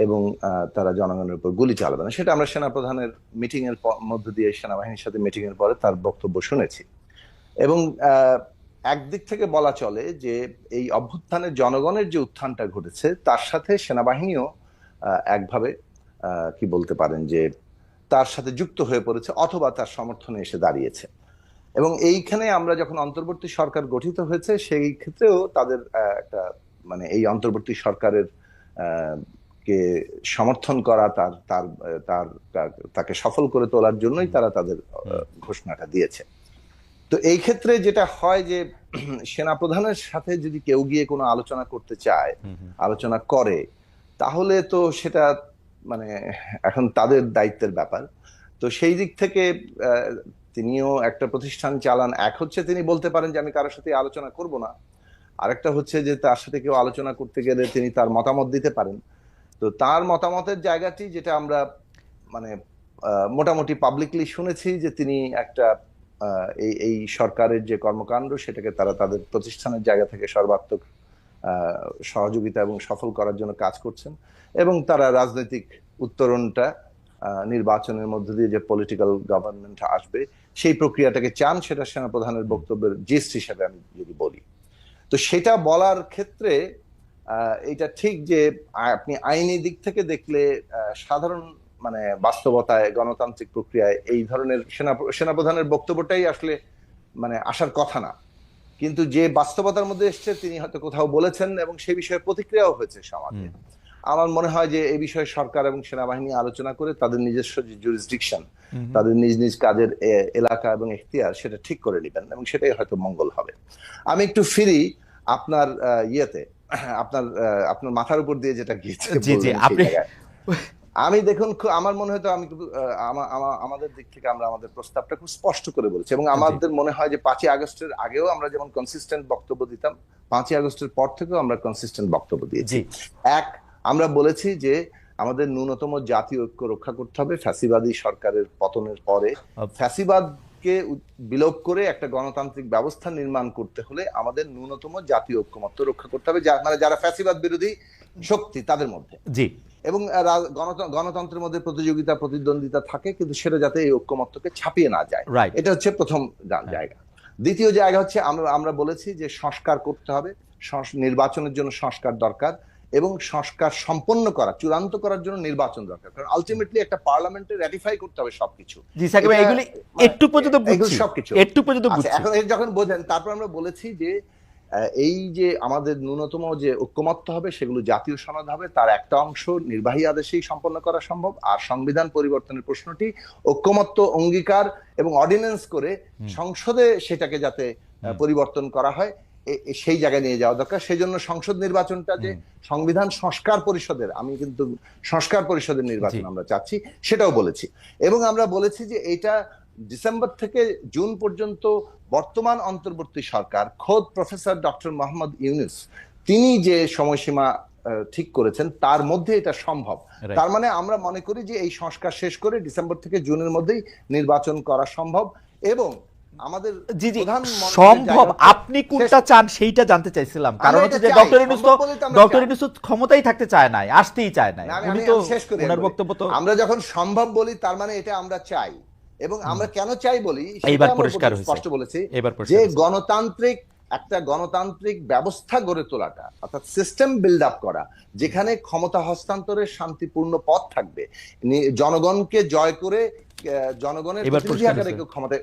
এবং তারা জনগণের উপর গুলি চালাবে না। সেটা আমরা সেনাপ্রধানের মিটিং এর মধ্য দিয়ে, সেনাবাহিনীর সাথে মিটিং এর পরে তার বক্তব্য শুনেছি। এবং একদিক থেকে বলা চলে যে এই অভ্যুত্থানে জনগণের যে উত্থানটা ঘটেছে তার সাথে সেনাবাহিনীও একভাবে কি বলতে পারেন যে তার সাথে যুক্ত হয়ে পড়েছে অথবা তার সমর্থনে এসে দাঁড়িয়েছে। এবং এইখানে আমরা যখন অন্তর্বর্তী সরকার গঠিত হয়েছে সেই ক্ষেত্রেও তাদের একটা, মানে এই অন্তর্বর্তী সরকারের কে সমর্থন করা, তার তার তার তাকে সফল করে তোলার জন্যই তারা তাদের ঘোষণাটা দিয়েছে। তো এই ক্ষেত্রে যেটা হয় যে সেনাপ্রধানের সাথে যদি কেউ গিয়ে কোনো আলোচনা করতে চায়, আলোচনা করে, তাহলে তো সেটা মানে এখন তাদের দায়িত্বের ব্যাপার। তো সেই দিক থেকে তিনিও একটা প্রতিষ্ঠান চালান। এক হচ্ছে তিনি বলতে পারেন যে আমি কারোর সাথে আলোচনা করব না, আরেকটা হচ্ছে যে তার সাথে কেউ আলোচনা করতে গেলে তিনি তার মতামত দিতে পারেন। তো তার মতামতের জায়গাটি যেটা আমরা মানে মোটামুটি পাবলিকলি শুনেছি যে তিনি একটা এই সরকারের যে কর্মকাণ্ড সেটাকে তারা তাদের প্রতিষ্ঠানের জায়গা থেকে সর্বাত্মক সহযোগিতা এবং সফল করার জন্য কাজ করছেন এবং তারা রাজনৈতিক উত্তরণটা নির্বাচনের মধ্য দিয়ে যে পলিটিক্যাল গভর্নমেন্ট আসবে সেই প্রক্রিয়াটাকে চান। সেটা সেনাপ্রধানের বক্তব্যের জিস্ট হিসেবে আমি যদি বলি, তো সেটা বলার ক্ষেত্রে এটা ঠিক যে আপনি আইনি দিক থেকে দেখলে সাধারণ মানে বাস্তবতায় গণতান্ত্রিক প্রক্রিয়ায় এই ধরনের সেনাপ্রধানের বক্তব্যটাই আসলে মানে আসার কথা না, কিন্তু যে বাস্তবতার মধ্যে এসছে তিনি হয়তো কোথাও বলেছেন এবং সেই বিষয়ে প্রতিক্রিয়াও হয়েছে সমাজে। আমার মনে হয় যে এই বিষয়ে সরকার এবং সেনাবাহিনী আলোচনা করে তাদের নিজস্ব যে জুরিসডিকশন, তাদের নিজ নিজ কাজের এলাকা এবং এখতিয়ার, সেটা ঠিক করে নেবেন এবং সেটাই হয়তো মঙ্গল হবে। আমি একটু ফিরি আপনার ইয়েতে, আপনার আপনার মাথার উপর দিয়ে যেটা গিয়েছে। আমি দেখুন, আমার মনে হয় তো আমি আমাদের দিক থেকে আমরা আমাদের প্রস্তাবটা খুব স্পষ্ট করে বলেছি এবং আমাদের মনে হয় যে 5ই আগস্টের আগেও আমরা যেমন কনসিস্টেন্ট বক্তব্য দিতাম, 5ই আগস্টের পর থেকেও আমরা কনসিস্টেন্ট বক্তব্য দিয়েছি। আমরা বলেছি যে আমাদের ন্যূনতম জাতীয় ঐক্য রক্ষা করতে হবে। ফ্যাসিবাদী সরকারের পতনের পরে ফ্যাসিবাদকে বিলোপ করে একটা গণতান্ত্রিক ব্যবস্থা নির্মাণ করতে হলে আমাদের ন্যূনতম জাতীয় ঐক্যমত্য রক্ষা করতে হবে, মানে যারা ফ্যাসিবাদ বিরোধী শক্তি তাদের মধ্যে। জি। এবং গণতন্ত্রের মধ্যে প্রতিযোগিতা প্রতিদ্বন্দ্বিতা থাকে, কিন্তু সেটা যাতে এই ঐক্যমত্যকে ছাপিয়ে না যায়। এটা হচ্ছে প্রথম জায়গা। দ্বিতীয় জায়গা হচ্ছে আমরা বলেছি যে সংস্কার করতে হবে, নির্বাচনের জন্য সংস্কার দরকার এবং সংস্কার সম্পন্ন করা, চূড়ান্ত করার জন্য নির্বাচন দরকার, কারণ আলটিমেটলি একটা পার্লামেন্টে রাটিফাই করতে হবে সবকিছু। এখন যখন বোঝেন, তারপর আমরা বলেছি যে এই যে আমাদের ন্যূনতম যে ঐক্যমত্য হবে সেগুলো জাতীয় সনদ হবে, তার একটা অংশ নির্বাহী আদেশেই সম্পন্ন করা সম্ভব, আর সংবিধান পরিবর্তনের প্রশ্নটি ঐক্যমত্য অঙ্গীকার এবং অর্ডিন্যান্স করে সংসদে সেটাকে যাতে পরিবর্তন করা হয় সেই জায়গায় নিয়ে যাওয়া দরকার। সেই জন্য সংসদ নির্বাচনটা যে সংবিধান সংস্কার পরিষদের, আমি কিন্তু সংস্কার পরিষদের নির্বাচন আমরা চাচ্ছি, সেটাও বলেছি। এবং আমরা বলেছি যে এটা ডিসেম্বর থেকে জুন পর্যন্ত বর্তমান অন্তর্বর্তী সরকার খোদ প্রফেসর ডক্টর মোহাম্মদ ইউনূস তিনি যে সময়সীমা ঠিক করেছেন তার মধ্যে এটা সম্ভব। Right. তার মানে আমরা মনে করি যে এই সংস্কার শেষ করে ডিসেম্বর থেকে জুনের মধ্যেই নির্বাচন করা সম্ভব এবং আমাদের জি জি প্রধান মনোযোগের সম্ভব। জায়গা হচ্ছে আপনি কোনটা চান সেইটা জানতে চাইছিলাম, কারণ আমরা হচ্ছে এটা যে চাই, ডক্টর ইউনূস তো সম্ভব বলে তো আমরা চাই। ক্ষমতাই থাকতে চায় নাই, আসতেই চায় নাই, না, উনি আমি তো শেষ করি ওনার একবারে। বক্তব্য তো আমরা যখন সম্ভব বলি তার মানে এটা আমরা চাই, এবং আমরা কেন চাই বলি এইবার সেটা আমরা পরিষ্কার হয়েছে। স্পষ্ট বলেছি এবার যে পরিষ্কার হয়েছে। একটা গণতান্ত্রিক ব্যবস্থা গড়ে তোলাটা, অর্থাৎ সিস্টেম বিল্ড আপ করা, যেখানে ক্ষমতা হস্তান্তরের শান্তিপূর্ণ পথ থাকবে, জনগণকে জয় করে জনগণের এবার প্রতিনিধি পরিষ্কার আকারে হয়েছে। ক্ষমতা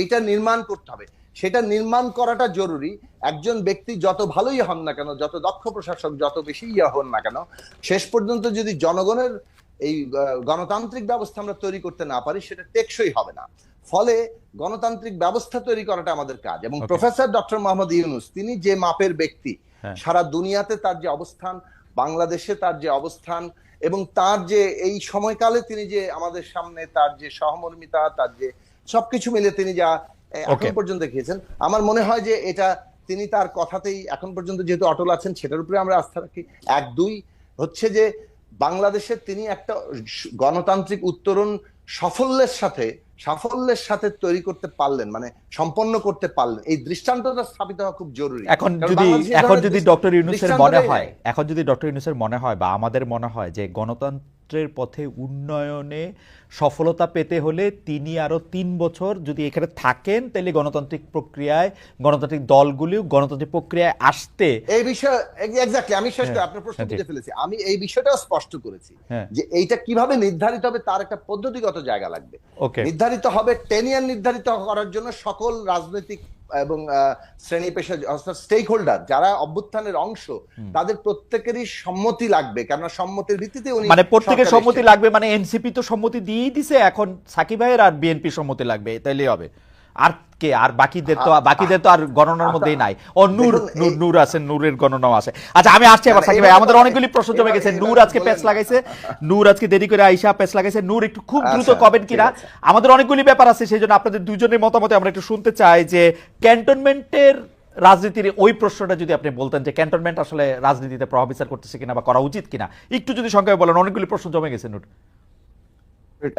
এইটা নির্মাণ করতে হবে। সেটা নির্মাণ করাটা জরুরি। একজন ব্যক্তি যত ভালোই হন না কেন, যত দক্ষ প্রশাসক, যত বেশি হন না কেন, শেষ পর্যন্ত যদি জনগণের এই গণতান্ত্রিক ব্যবস্থা আমরা তৈরি করতে না পারি সেটা টেকসই হবে না। ফলে গণতান্ত্রিক ব্যবস্থা তৈরি করাটা আমাদের কাজ। এবং Okay. Professor doctor Mohammad Yunus তিনি যে মাপের ব্যক্তি, হ্যাঁ। সারা দুনিয়াতে তার যে অবস্থান, বাংলাদেশে তার যে অবস্থান, এবং তার যে এই সময়কালে তিনি যে আমাদের সামনে তার যে সহমর্মিতা, তার যে সবকিছু মিলে তিনি যা এখন Okay. পর্যন্ত দেখিয়েছেন, আমার মনে হয় যে এটা তিনি তার কথাতেই এখন পর্যন্ত যেহেতু অটল আছেন সেটার উপরে আমরা আস্থা রাখি। এক, দুই হচ্ছে যে বাংলাদেশে তিনি একটা গণতান্ত্রিক উত্তরণ সাফল্যের সাথে তৈরি করতে পারলেন, মানে সম্পন্ন করতে পারলেন। এই দৃষ্টান্তটা স্থাপিত হওয়া খুব জরুরি। এখন কারণ যদি বাংলাদেশে এই ধরনের ডক্টর ইউনূসের মনে দৃষ্টান্তটাই হয়, নাই। এখন যদি ডক্টর ইউনূসের মনে হয় বা আমাদের মনে হয় যে গণতন্ত্রের পথে উন্নয়নে সফলতা পেতে হলে তিনি আরো 3 বছর যদি এখানে থাকেন, তাহলে গণতান্ত্রিক প্রক্রিয়ায়, গণতান্ত্রিক দলগুলি গণতান্ত্রিক প্রক্রিয়ায় আসতে এই বিষয়ে এক্স্যাক্টলি আমি শেষ করে হ্যাঁ, আপনার প্রশ্ন হ্যাঁ, বুঝে ফেলেছি। আমি এই বিষয়টাও স্পষ্ট করেছি হ্যাঁ। যে এইটা কিভাবে নির্ধারিত হবে তার একটা পদ্ধতিগত জায়গা লাগবে। ওকে, নির্ধারিত হবে, টেনিয়ার নির্ধারিত করার জন্য সকল রাজনৈতিক এবং শ্রেণী পেশা স্টেক হোল্ডার যারা অভ্যুত্থানের অংশ তাদের প্রত্যেকেরই সম্মতি লাগবে, কেননা সম্মতির ভিত্তিতে উনি মানে প্রত্যেকের সরকার সম্মতি এসেছেন। লাগবে, মানে এনসিপি তো সম্মতি দিয়েই দিছে, এখন সাকিব ভাইয়ের আর বিএনপি সম্মতি লাগবে, তাইলেই হবে। আর কে, আর বাকিদের তো আর গণনার মধ্যেই নাই। ও নূর আছেন, নূরের গণনাও আছে। আচ্ছা, আমি আসছি এবার সাকিব ভাই, আমাদের অনেকগুলি প্রশ্ন জমে গেছে। নূর আজকে প্যাচ লাগাইছে, নূর আজকে দেরি করে আইসা প্যাচ লাগাইছে। নূর একটু খুব দ্রুত আচ্ছা, কবেন কিনা, ঠিক আছে। আমাদের অনেকগুলি ব্যাপার আছে, সেই জন্য আপনাদের দুজনের মতামত আমরা একটু শুনতে চাই। যে ক্যান্টনমেন্টের রাজনীতির ওই প্রশ্নটা যদি আপনি বলতেন যে ক্যান্টনমেন্ট আসলে রাজনীতিতে প্রভাব বিস্তার করতেছে কিনা বা করা উচিত কিনা, একটু যদি সংক্ষেপে বলেন, অনেকগুলি প্রশ্ন জমে গেছে নূর।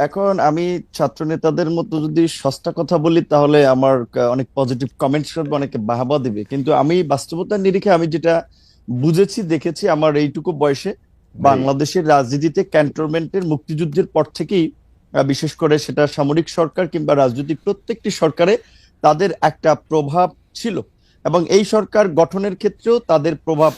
এখন আমি ছাত্র নেতাদের মতো যদি সস্তা কথা বলি তাহলে আমার অনেক পজিটিভ কমেন্টস করবে, অনেকে বাহবা দিবে, কিন্তু আমি বাস্তবতার নিরিখে আমি যেটা বুঝেছি, দেখেছি আমার এইটুকু বয়সে, বাংলাদেশের রাজনীতিতে ক্যান্টনমেন্টের মুক্তিযুদ্ধের পর থেকেই বিশেষ করে সেটা সামরিক সরকার কিংবা রাজনৈতিক প্রত্যেকটি সরকারে তাদের একটা প্রভাব ছিল, এবং এই সরকার গঠনের ক্ষেত্রেও তাদের প্রভাব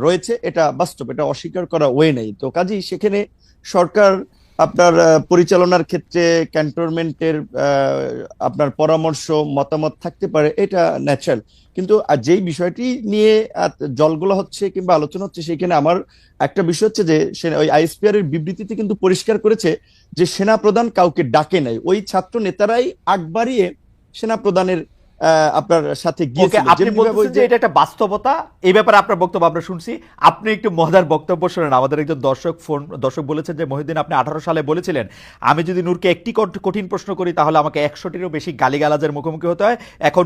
রয়েছে। এটা বাস্তব, এটা অস্বীকার করা ওয়ে নেই। তো কাজেই সেখানে সরকার আপনার পরিচালনার ক্ষেত্রে ক্যান্টনমেন্টের আপনার পরামর্শ মতামত থাকতে পারে, এটা ন্যাচারাল। কিন্তু যেই বিষয়টি নিয়ে জলগুলো হচ্ছে কিংবা আলোচনা হচ্ছে, সেখানে আমার একটা বিষয় হচ্ছে যে ওই আইএসপিআর এর বিবৃতিতে কিন্তু পরিষ্কার করেছে যে সেনা প্রধান কাউকে ডাকে নাই, ওই ছাত্র নেতারাই আগ বাড়িয়ে সেনা প্রধানের আপনার সাথে ওকে, গিয়েছিল। আপনি বলতেছেন যে এটা একটা বাস্তবতা, এই ব্যাপারে আপনার বক্তব্য আমরা শুনছি। আপনি একটু মজার বক্তব্য শুনেন। আমাদের একজন দর্শক বলেছেন যে মহিউদ্দিন, আপনি 18 সালে বলেছিলেন আমি যদি নূরকে একটি কঠিন প্রশ্ন করি তাহলে আমাকে 100টিরও বেশি গালিগালাজের মুখোমুখি হতে হয়। এখন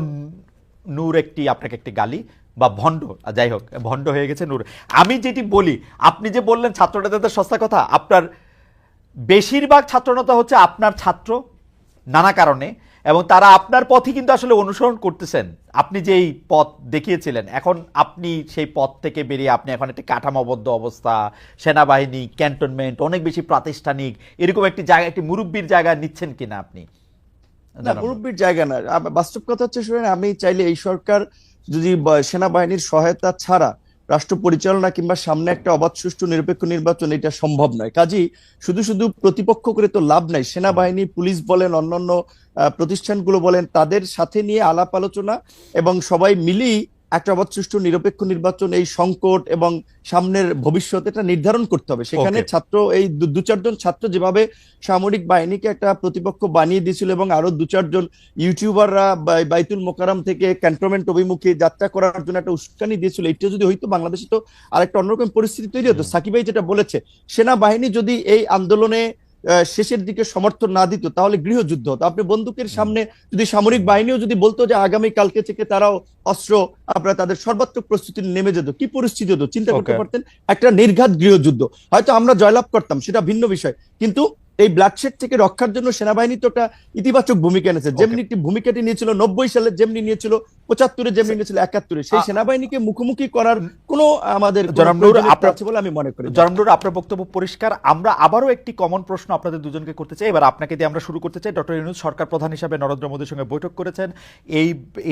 নূর আপনাকে একটি গালি বা ভণ্ড, যাই হোক, ভণ্ড হয়ে গেছে নূর। আমি যেটি বলি, আপনি যে বললেন ছাত্র নেতাদের সস্তা কথা, আপনার বেশিরভাগ ছাত্রনেতা হচ্ছে আপনার ছাত্র নানা কারণে, এবং তারা আপনার পথই কিন্তু আসলে অনুসরণ করতেছেন। আপনি যেই পথ দেখিয়েছিলেন, এখন আপনি সেই পথ থেকে বেরিয়ে আপনি এখন একটি কাঠামোবদ্ধ অবস্থা, সেনাবাহিনী, ক্যান্টনমেন্ট, অনেক বেশি প্রাতিষ্ঠানিক, এরকম একটি জায়গা, একটি মুরব্বীর জায়গা নিচ্ছেন কিনা আপনি? না, মুরব্বীর জায়গা না। বাস্তব কথা হচ্ছে, শুনেন, আমি চাইলে এই সরকার যদি সেনাবাহিনীর সহায়তা ছাড়া রাষ্ট্র পরিচালনা কিংবা সামনে একটা অবাধ সুষ্ঠু নিরপেক্ষ নির্বাচন, এটা সম্ভব নয়। কাজেই শুধু প্রতিপক্ষ করে তো লাভ নাই। সেনাবাহিনী, পুলিশ বলেন, অন্যান্য প্রতিষ্ঠানগুলো বলেন, তাদের সাথে নিয়ে আলাপ আলোচনা এবং সবাই মিলেই একটা অবাধ সুষ্ঠু নিরপেক্ষ নির্বাচন, এই সংকট এবং সামনের ভবিষ্যৎ, এটা নির্ধারণ করতে হবে। সেখানে ছাত্র, এই দু চারজন ছাত্র যেভাবে সামরিক বাহিনীকে একটা প্রতিপক্ষ বানিয়ে দিয়েছিল, এবং আরো 2-4 জন ইউটিউবাররা বাইতুল মোকাররম থেকে ক্যান্টনমেন্ট অভিমুখে যাত্রা করার জন্য একটা উস্কানি দিয়েছিল, এটা যদি হইতো বাংলাদেশে তো আরেকটা অন্যরকম পরিস্থিতি তৈরি হতো। সাকিব ভাই যেটা বলেছে, সেনাবাহিনী যদি এই আন্দোলনে শেষের দিকে সমর্থন না দিত তাহলে গৃহযুদ্ধ হতো। আপনি বন্দুকের সামনে যদি সামরিক বাহিনীও যদি বলতো যে আগামী কালকে থেকে তারাও অস্ত্র আপনারা তাদের সর্বাত্মক প্রস্তুতি নেমে যেত, কি পরিস্থিতি হতো চিন্তা করতে Okay. পারতেন? একটা নির্ঘাত গৃহযুদ্ধ। হয়তো আমরা জয়লাভ করতাম, সেটা ভিন্ন বিষয়, কিন্তু এই ব্লাডশেড থেকে রক্ষার জন্য সেনাবাহিনী তো একটা ইতিবাচক ভূমিকা নিয়েছে। যেমনি একটি ভূমিকাটি নিয়েছিল 90 সালে, যেমনি নিয়েছিল 75-এ, যেমনি নিয়েছিল 71-এ। সেই সেনাবাহিনীকে মুখোমুখি করার কোনো আমাদের কোনো জনাব নূর, প্রয়োজনীয়তা আপনার আছে বলে আমি মনে করি না। জনাব নূর, আপনার বক্তব্য পরিষ্কার। আমরা আবারও একটি কমন প্রশ্ন আপনাদের দুজনকে করতে চাই, এবার আপনাকে দিয়ে আমরা শুরু করতে চাই। ডক্টর ইউনূস সরকার প্রধান হিসাবে নরেন্দ্র মোদীর সঙ্গে বৈঠক করেছেন।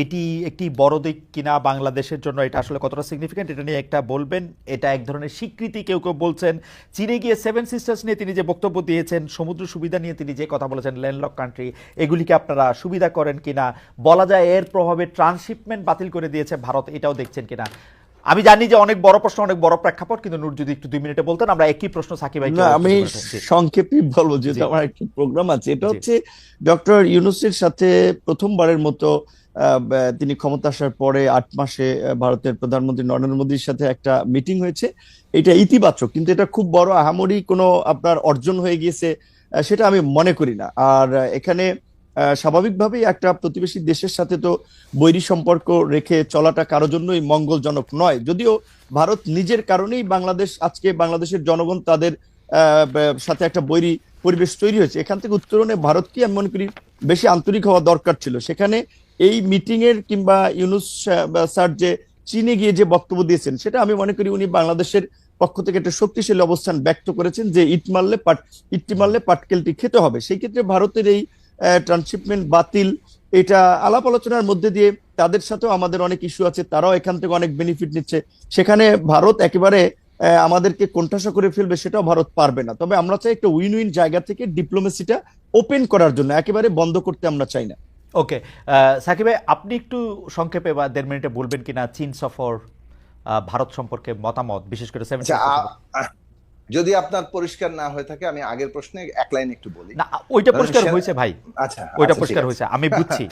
এটি একটি বড় দিক কিনা বাংলাদেশের জন্য, এটা আসলে কতটা সিগনিফিকেন্ট, এটা নিয়ে একটা বলবেন। এটা এক ধরনের স্বীকৃতি, কেউ কেউ বলছেন। চীনে গিয়ে 7 সিস্টার্স নিয়ে তিনি যে বক্তব্য দিয়েছেন, সমুদ্র সুবিধা নিয়ে তিনি যে কথা বলেছেন, ল্যান্ডলক কান্ট্রি, এগুলিকে আপনারা সুবিধা করেন কিনা? বলা যায় এর প্রভাবে ট্রান্সশিপমেন্ট বাতিল করে দিয়েছে ভারত, এটাও দেখছেন কিনা? আমি জানি যে অনেক বড় প্রশ্ন, অনেক বড় প্রেক্ষাপট, কিন্তু নূর যদি একটু 2 মিনিটে বলতেন, আমরা একই প্রশ্ন সাকিব ভাইকে। না, আমি সংক্ষেপে বলবো, যেহেতু আমার একটা প্রোগ্রাম আছে। এটা হচ্ছে ডক্টর ইউনূসের সাথে প্রথমবারের মতো তিনি ক্ষমতা আসার পরে 8 মাসে ভারতের প্রধানমন্ত্রী নরেন্দ্র মোদীর সাথে একটা মিটিং হয়েছে। এটা ইতিবাচক, কিন্তু এটা খুব বড় আহামরি কোনো আপনার অর্জন হয়ে গিয়েছে সেটা আমি মনে করি না। আর এখানে স্বাভাবিকভাবেই একটা প্রতিবেশী দেশের সাথে তো বৈরী সম্পর্ক রেখে চলাটা কারোর জন্যই মঙ্গলজনক নয়। যদিও ভারত নিজের কারণেই আজকে বাংলাদেশের জনগণ তাদের সাথে একটা বৈরী পরিবেশ তৈরি হয়েছে। এখান থেকে উত্তরণে ভারতকে আমি মনে করি বেশি আন্তরিক হওয়া দরকার ছিল। সেখানে এই মিটিং এর কিংবা ইউনূস স্যার যে চীনে গিয়ে যে বক্তব্য দিয়েছেন, সেটা আমি মনে করি উনি বাংলাদেশের পক্ষ থেকে একটা শক্তিশালী অবস্থান ব্যক্ত করেছেন যে ইটটি মারলে পাটকেলটি খেতে হবে। সেই ক্ষেত্রে ভারতের এই ট্রান্সশিপমেন্ট বাতিল, এটা আলাপ আলোচনার মধ্যে দিয়ে, তাদের সাথেও আমাদের অনেক ইস্যু আছে, তারাও এখান থেকে অনেক বেনিফিট নিচ্ছে। সেখানে ভারত একেবারে আমাদেরকে কোণঠাসা করে ফেলবে সেটাও ভারত পারবে না। তবে আমরা চাই একটা উইন উইন জায়গা থেকে ডিপ্লোমেসিটা ওপেন করার জন্য, একেবারে বন্ধ করতে আমরা চাই না। ওকে, সাকিব ভাই, আপনি একটু সংক্ষেপে বা 1.5 মিনিটে বলবেন কিনা চীন সফর, ভারত সম্পর্কে মতামত, বিশেষ করে 7 যদি আপনার পরিষ্কার না হয়ে থাকে, আমি আগের প্রশ্নে এক লাইন একটু বলি। না, ওইটা পরিষ্কার হয়েছে ভাই। আচ্ছা, ওইটা পরিষ্কার হয়েছে, আমি বুঝছি।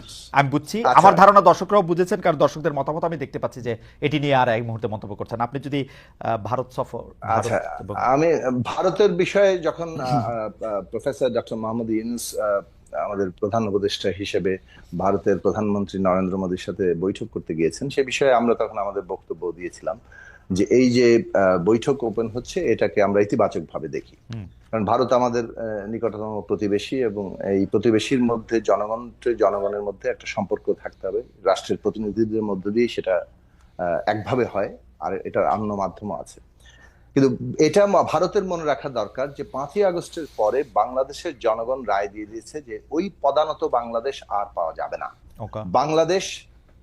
আমার ধারণা দর্শকরাও বুঝেছেন, কারণ দর্শকদের মতামত আমি দেখতে পাচ্ছি যে এটি নিয়ে আর এক মুহূর্তে মন্তব্য করছেন। আপনি যদি ভারত সফর। আচ্ছা, আমি ভারতের বিষয়ে যখন প্রফেসর ডক্টর মোহাম্মদ ইউনূস আমাদের প্রধান উপদেষ্টা হিসেবে ভারতের প্রধানমন্ত্রী নরেন্দ্র মোদীর সাথে বৈঠক করতে গিয়েছেন, সে বিষয়ে আমরা তখন আমাদের বক্তব্য দিয়েছিলাম যে এই যে বৈঠক ওপেন হচ্ছে, এটাকে আমরা ইতিবাচক ভাবে দেখি। কারণ ভারত আমাদের নিকটতম প্রতিবেশী, এবং এই প্রতিবেশীর মধ্যে জনগণের মধ্যে একটা সম্পর্ক থাকতে হবে। রাষ্ট্রের প্রতিনিধিদের মধ্য দিয়ে সেটা একভাবে হয়, আর এটার অন্য মাধ্যমও আছে। কিন্তু এটা ভারতের মনে রাখা দরকার যে 5ই আগস্টের পরে বাংলাদেশের জনগণ রায় দিয়ে দিয়েছে যে ওই পদানত বাংলাদেশ আর পাওয়া যাবে না। বাংলাদেশ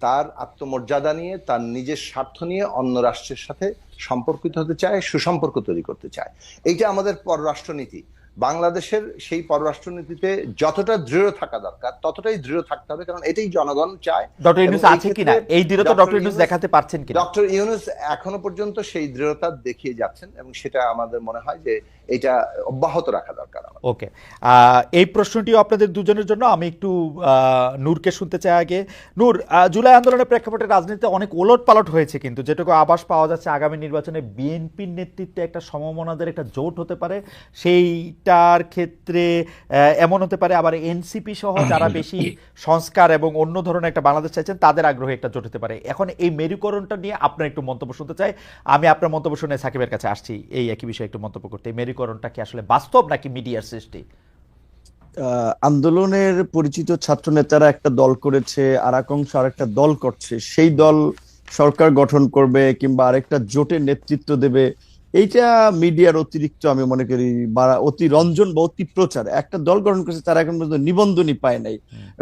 তার আত্মমর্যাদা নিয়ে, তার নিজের স্বার্থ নিয়ে অন্য রাষ্ট্রের সাথে সম্পর্কিত হতে চায়, সুসম্পর্ক তৈরি করতে চায়। এইটা আমাদের পররাষ্ট্রনীতি। বাংলাদেশের সেই পররাষ্ট্রনীতিতে যতটা দৃঢ় থাকা দরকার ততটাই দৃঢ় থাকতে হবে, কারণ এটাই জনগণ চায়। ডক্টর ইউনূস আছে কিনা এই দৃঢ়তা ডক্টর ইউনূস দেখাতে পারছেন কিনা? ডক্টর ইউনূস এখনো পর্যন্ত সেই দৃঢ়তা দেখিয়ে যাচ্ছেন, এবং সেটা আমাদের মনে হয় যে এটা অব্যাহত রাখা দরকার। ওকে, এই প্রশ্নটিও আপনাদের দুজনের জন্য। আমি একটু নূরকে শুনতে চাই আগে। নূর, জুলাই আন্দোলনের প্রেক্ষাপটে রাজনীতিতে অনেক ওলটপালট হয়েছে, কিন্তু যেটুকু আভাস পাওয়া যাচ্ছে আগামী নির্বাচনে বিএনপির নেতৃত্বে একটা সমমনাদের একটা জোট হতে পারে। সেইটার ক্ষেত্রে এমন হতে পারে আবার এনসিপি সহ যারা বেশি সংস্কার এবং অন্য ধরনের একটা বাংলাদেশ চাইছেন, তাদের আগ্রহে একটা জোট হতে পারে। এখন এই মেরুকরণটা নিয়ে আপনার একটু মন্তব্য শুনতে চাই। আমি আপনার মন্তব্য শুনে সাকিবের কাছে আসছি এই একই বিষয়ে একটু মন্তব্য করতে। এই মেরুকরণটা কি আসলে বাস্তব নাকি মিডিয়ার সৃষ্টি? আন্দোলনের পরিচিত ছাত্র নেতারা একটা দল করেছে, আর এক অংশ আরেকটা দল করছে। সেই দল সরকার গঠন করবে কিংবা আরেকটা জোটের নেতৃত্ব দেবে, এইটা মিডিয়ার অতিরিক্ত আমি মনে করি অতি রঞ্জন বা অতি প্রচার। একটা দল গঠন করেছে, তারা এখন পর্যন্ত নিবন্ধনই পায় নাই।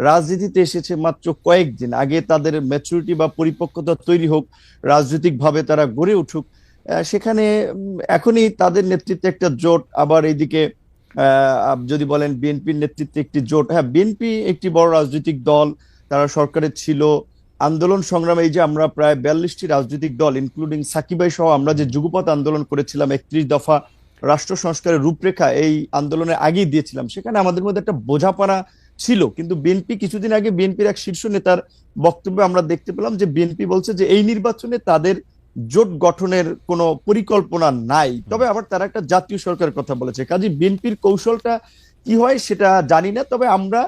রাজনীতিতে এসেছে মাত্র কয়েকদিন, আগে তাদের ম্যাচুরিটি বা পরিপক্কতা তৈরি হোক, রাজনৈতিক ভাবে তারা গড়ে উঠুক। সেখানে এখনই তাদের নেতৃত্বে একটা জোট, আবার এইদিকে যদি বলেন বিএনপির নেতৃত্বে একটি জোট। হ্যাঁ, বিএনপি একটি বড় রাজনৈতিক দল, তারা সরকারে ছিল। আন্দোলন সংগ্রামে এই যে আমরা প্রায় 42টি রাজনৈতিক দল ইনক্লুডিং সাকিব ভাই সহ আমরা যে যুগপৎ আন্দোলন করেছিলাম, 31 দফা রাষ্ট্র সংস্কারের রূপরেখা এই আন্দোলনের আগেই দিয়েছিলাম, সেখানে আমাদের মধ্যে একটা বোঝাপড়া ছিল। কিন্তু বিএনপি কিছুদিন আগে বিএনপির এক শীর্ষ নেতার বক্তব্যে আমরা দেখতে পেলাম যে বিএনপি বলছে যে এই নির্বাচনে তাদের জোট গঠনের কোনো পরিকল্পনা নাই। তবে আবার তারা একটা জাতীয় সরকারের কথা বলেছে, কাজে বিএনপির কৌশলটা কি হয় সেটা জানি না। তবে আমরা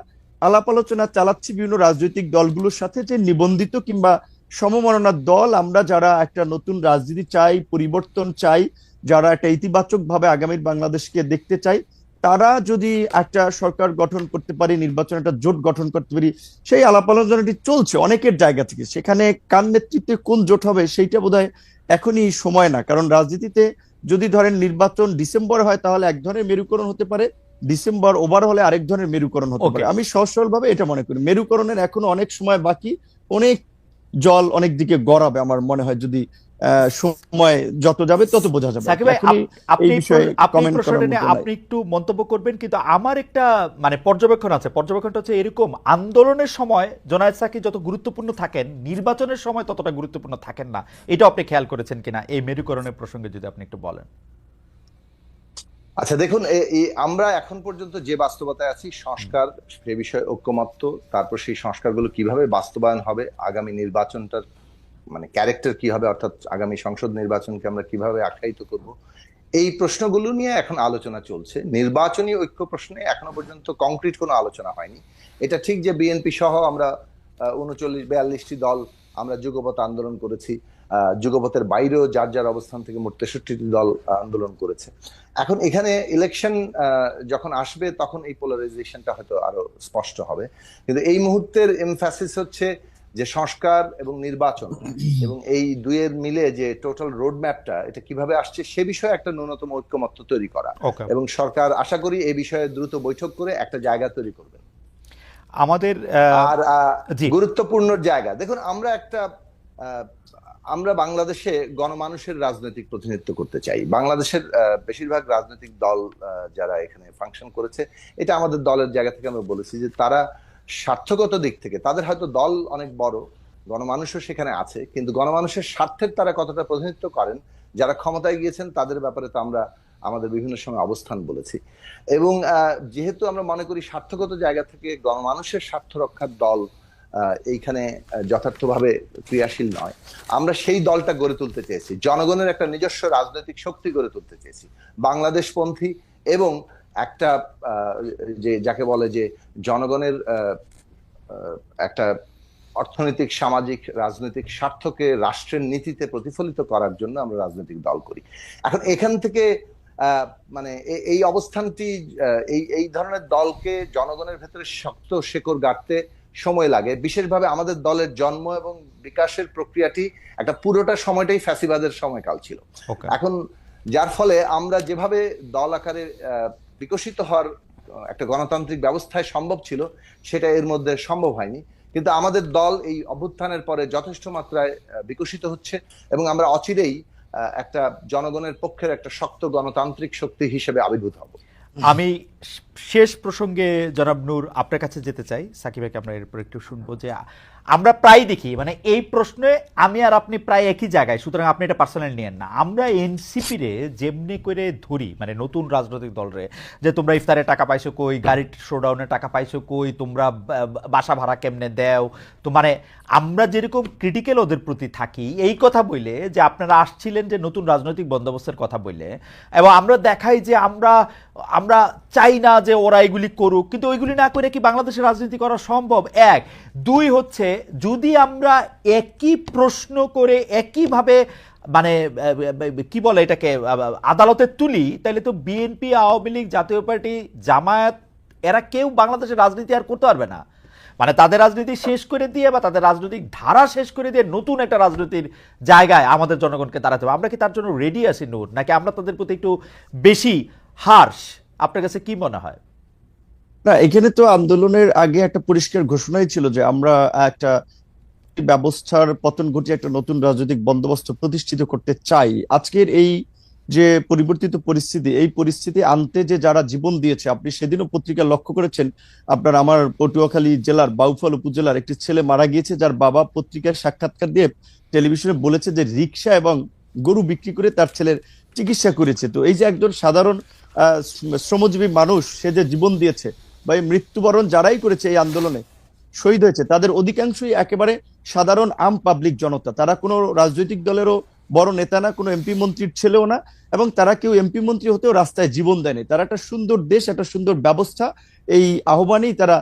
আলাপ আলোচনা চালাচ্ছি বিভিন্ন রাজনৈতিক দলগুলোর সাথে, যে নিবন্ধিত কিংবা সমমনার দল, আমরা যারা একটা নতুন রাজনীতি চাই, পরিবর্তন চাই, যারা একটা ইতিবাচক ভাবে আগামীর বাংলাদেশকে দেখতে চাই, তারা যদি একটা সরকার গঠন করতে পারি, নির্বাচন একটা জোট গঠন করতে পারি, সেই আলাপ আলোচনাটি চলছে অনেকের জায়গা থেকে। সেখানে কার নেতৃত্বে কোন জোট হবে সেইটা বোধহয় এখনই সময় না, কারণ রাজনীতিতে যদি ধরেন নির্বাচন ডিসেম্বর হয় তাহলে এক ধরনের মেরুকরণ হতে পারে, ডিসেম্বর ওভার হলে আরেক ধরনের মেরুকরণ হতে পারে। আমি সহজ সরল ভাবে এটা মনে করি, মেরুকরণের এখনো অনেক সময় বাকি, অনেক জল অনেক দিকে গড়াবে আমার মনে হয়, যদি সময় যত যাবে তত বোঝা যাবে। সাকিব ভাই, আপনি প্রশ্নটা নিয়ে আপনি একটু মন্তব্য করবেন, কিন্তু আমার একটা মানে পর্যবেক্ষণ আছে। পর্যবেক্ষণটা হচ্ছে এরকম, আন্দোলনের সময় জোনায়েদ সাকি যত গুরুত্বপূর্ণ থাকেন, নির্বাচনের সময় ততটা গুরুত্বপূর্ণ থাকেন না। এটা আপনি খেয়াল করেছেন কিনা, এই মেরুকরণের প্রসঙ্গে যদি আপনি একটু বলেন। আচ্ছা দেখুন, আমরা এখন পর্যন্ত যে বাস্তবতায় আছি, সংস্কার সে বিষয়ে ঐক্যমত্য, তারপর সেই সংস্কারগুলো কিভাবে বাস্তবায়ন হবে, আগামী নির্বাচনটার মানে ক্যারেক্টার কি হবে, অর্থাৎ আগামী সংসদ নির্বাচনকে আমরা কিভাবে আখ্যায়িত করব, এই প্রশ্নগুলো নিয়ে এখন আলোচনা চলছে। নির্বাচনী ঐক্য প্রশ্নে এখনো পর্যন্ত কংক্রিট কোনো আলোচনা হয়নি। এটা ঠিক যে বিএনপি সহ আমরা 39-42টি দল আমরা যুগপৎ আন্দোলন করেছি, যুগপথের বাইরেও যার যার অবস্থান থেকে মোট 63টি দল আন্দোলন করেছে। এখন এখানে ইলেকশন যখন আসবে তখন এই পোলারাইজেশনটা হয়তো আরো স্পষ্ট হবে, কিন্তু এই মুহূর্তের এমফাসিস হচ্ছে যে সংস্কার এবং নির্বাচন এবং এই দুইয়ের মিলে যে টোটাল রোড ম্যাপটা এটা কিভাবে আসছে সে বিষয়ে একটা ন্যূনতম ঐক্যমত্য তৈরি করা, এবং সরকার আশা করি এই বিষয়ে দ্রুত বৈঠক করে একটা জায়গা তৈরি করবেন। আমাদের আর গুরুত্বপূর্ণ জায়গা দেখুন, আমরা বাংলাদেশে গণমানুষের রাজনৈতিক প্রতিনিধিত্ব করতে চাই। বাংলাদেশের বেশিরভাগ রাজনৈতিক দল যারা এখানে ফাংশন করেছে, এটা আমাদের দলের জায়গা থেকে আমরা বলেছি যে তারা স্বার্থগত দিক থেকে তাদের হয়তো দল অনেক বড়, গণমানুষও সেখানে আছে, কিন্তু গণমানুষের স্বার্থের তারা কতটা প্রতিনিধিত্ব করেন, যারা ক্ষমতায় গিয়েছেন তাদের ব্যাপারে তো আমরা আমাদের বিভিন্ন সময় অবস্থান বলেছি। এবং যেহেতু আমরা মনে করি স্বার্থগত জায়গা থেকে গণমানুষের স্বার্থ রক্ষার দল এইখানে যথার্থভাবে ক্রিয়াশীল নয়, আমরা সেই দলটা গড়ে তুলতে চেয়েছি, জনগণের একটা নিজস্ব রাজনৈতিক শক্তি গড়ে তুলতে চেয়েছি, বাংলাদেশপন্থী এবং একটা যে যাকে বলে যে জনগণের একটা অর্থনৈতিক, সামাজিক, রাজনৈতিক স্বার্থকে রাষ্ট্রের নীতিতে প্রতিফলিত করার জন্য আমরা রাজনৈতিক দল করি। এখন এখান থেকে মানে এই অবস্থানটি, এই ধরনের দলকে জনগণের ভেতরে শক্ত শেকড় গাড়তে সময় লাগে। বিশেষভাবে আমাদের দলের জন্ম এবং বিকাশের প্রক্রিয়াটি একটা পুরোটা সময়টাই ফ্যাসিবাদের সময়কাল ছিল। এখন যার ফলে আমরা যেভাবে দল আকারে বিকশিত হওয়ার একটা গণতান্ত্রিক ব্যবস্থায় সম্ভব ছিল সেটা এর মধ্যে সম্ভব হয়নি, কিন্তু আমাদের দল এই অভ্যুত্থানের পরে যথেষ্ট মাত্রায় বিকশিত হচ্ছে এবং আমরা অচিরেই একটা জনগণের পক্ষের একটা শক্ত গণতান্ত্রিক শক্তি হিসেবে আবির্ভূত হব। আমি শেষ প্রসঙ্গে জনাব নূর আপনার কাছে যেতে চাই, সাকিব ভাইকে আমরা এরপর একটু শুনবো, যে আমরা প্রায় দেখি মানে এই প্রশ্নে আমি আর আপনি প্রায় একই জায়গায়, সুতরাং আপনি এটা পার্সোনাল নিয়েন না। আমরা এনসিপি রে যেমনি করে ধরি, মানে নতুন রাজনৈতিক দলরে, যে তোমরা ইফতারে টাকা পাইছো কই, গাড়ির শোডাউনে টাকা পাইছো কই, তোমরা বাসা ভাড়া কেমনে দেও, তো মানে আমরা যেরকম ক্রিটিক্যাল ওদের প্রতি থাকি এই কথা বললে, যে আপনারা আসছিলেন যে নতুন রাজনৈতিক বন্দোবস্তের কথা বললে, এবং আমরা দেখাই যে আমরা চাই না যে ওরা এগুলি করুক, কিন্তু ওইগুলি না করে কি বাংলাদেশের রাজনীতি করা সম্ভব? এক। দুই হচ্ছে, যদি আমরা একই প্রশ্ন করে একইভাবে মানে কি বলে এটাকে আদালতে তুলি, তাহলে তো বিএনপি, আওয়ামী লীগ, জাতীয় পার্টি, জামায়াত এরা কেউ বাংলাদেশের রাজনীতি আর করতে পারবে না। মানে তাদের রাজনীতি শেষ করে দিয়ে বা তাদের রাজনৈতিক ধারা শেষ করে দিয়ে নতুন একটা রাজনীতির জায়গায় আমাদের জনগণকে দাঁড়াতে হবে। আমরা কি তার জন্য রেডি আছি নূর, নাকি আমরা তাদের প্রতি একটু বেশি হার্শ? আপনার কাছে কি মনে হয়? না, এখানে তো আন্দোলনের আগে একটা পরিষ্কার ঘোষণাই ছিল যে আমরা একটা ব্যবস্থার পতন ঘটিয়ে একটা নতুন রাজনৈতিক বন্দোবস্ত প্রতিষ্ঠিত করতে চাই। আজকের এই যে পরিবর্তিত পরিস্থিতি, এই পরিস্থিতি আনতে যে যারা জীবন দিয়েছে, আপনি সেদিনও পত্রিকা লক্ষ্য করেছেন, আপনার আমার পটুয়াখালী জেলার বাউফল উপজেলার একটি ছেলে মারা গিয়েছে, যার বাবা পত্রিকার সাক্ষাৎকার দিয়ে টেলিভিশনে বলেছে যে রিক্সা এবং গরু বিক্রি করে তার ছেলের চিকিৎসা করেছে। তো এই যে একজন সাধারণ শ্রমজীবী মানুষ, সে যে জীবন দিয়েছে বা এই মৃত্যুবরণ যারাই করেছে এই আন্দোলনে শহীদ হয়েছে, তাদের অধিকাংশই একেবারে সাধারণ আম পাবলিক জনতা, তারা কোনো রাজনৈতিক দলেরও বড় নেতা না, কোনো এমপি মন্ত্রীর ছেলেও না, এবং তারা কেউ এমপি মন্ত্রী হতেও রাস্তায় জীবন দেয়নি। তারা একটা সুন্দর দেশ, একটা সুন্দর ব্যবস্থা, এই আহ্বানেই তারা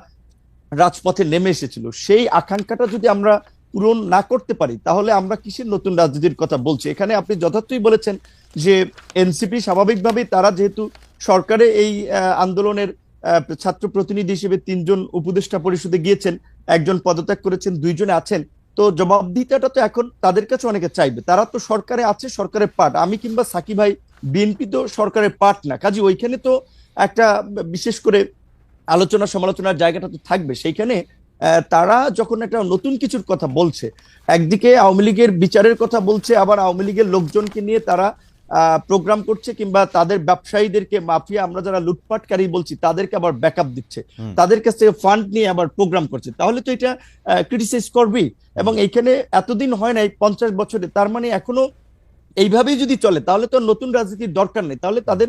রাজপথে নেমে এসেছিল। সেই আকাঙ্ক্ষাটা যদি আমরা পূরণ না করতে পারি, তাহলে আমরা কিসের নতুন রাজনীতির কথা বলছি? এখানে আপনি যথার্থই বলেছেন যে এনসিপি স্বাভাবিকভাবেই তারা যেহেতু সরকারে এই আন্দোলনের ছাত্র প্রতিনিধি হিসেবে 3জন উপদেষ্টা পরিষদে গিয়েছেন, 1জন পদত্যাগ করেছেন, 2জনে আছেন, তো জবাবদিহিতাটা তো এখন তাদের কাছে অনেকে চাইবে। তারা তো সরকারে আছে, সরকারের পার্ট। আমি কিংবা সাকিব ভাই, বিএনপি তো সরকারের পার্ট না, কাজে ওইখানে তো একটা বিশেষ করে আলোচনা সমালোচনার জায়গাটা তো থাকবে। সেইখানে তারা যখন একটা নতুন কিছুর কথা বলছে, একদিকে আওয়ামী লীগের বিচারের কথা বলছে, আবার আওয়ামী লীগের লোকজনকে নিয়ে তারা প্রোগ্রাম করছে, কিংবা তাদের ব্যবসায়ীদেরকে মাফিয়া, আমরা যারা লুটপাটকারী বলছি তাদেরকে আবার ব্যাকআপ দিচ্ছে, তাদের কাছ থেকে ফান্ড নিয়ে আবার প্রোগ্রাম করছে, তাহলে তো এটা ক্রিটিসাইজ করবেই। এবং এইখানে এতদিন হয় নাই 50 বছরে, তার মানে এখনো এইভাবেই যদি চলে তাহলে তো নতুন রাজনীতির দরকার নেই, তাহলে তাদের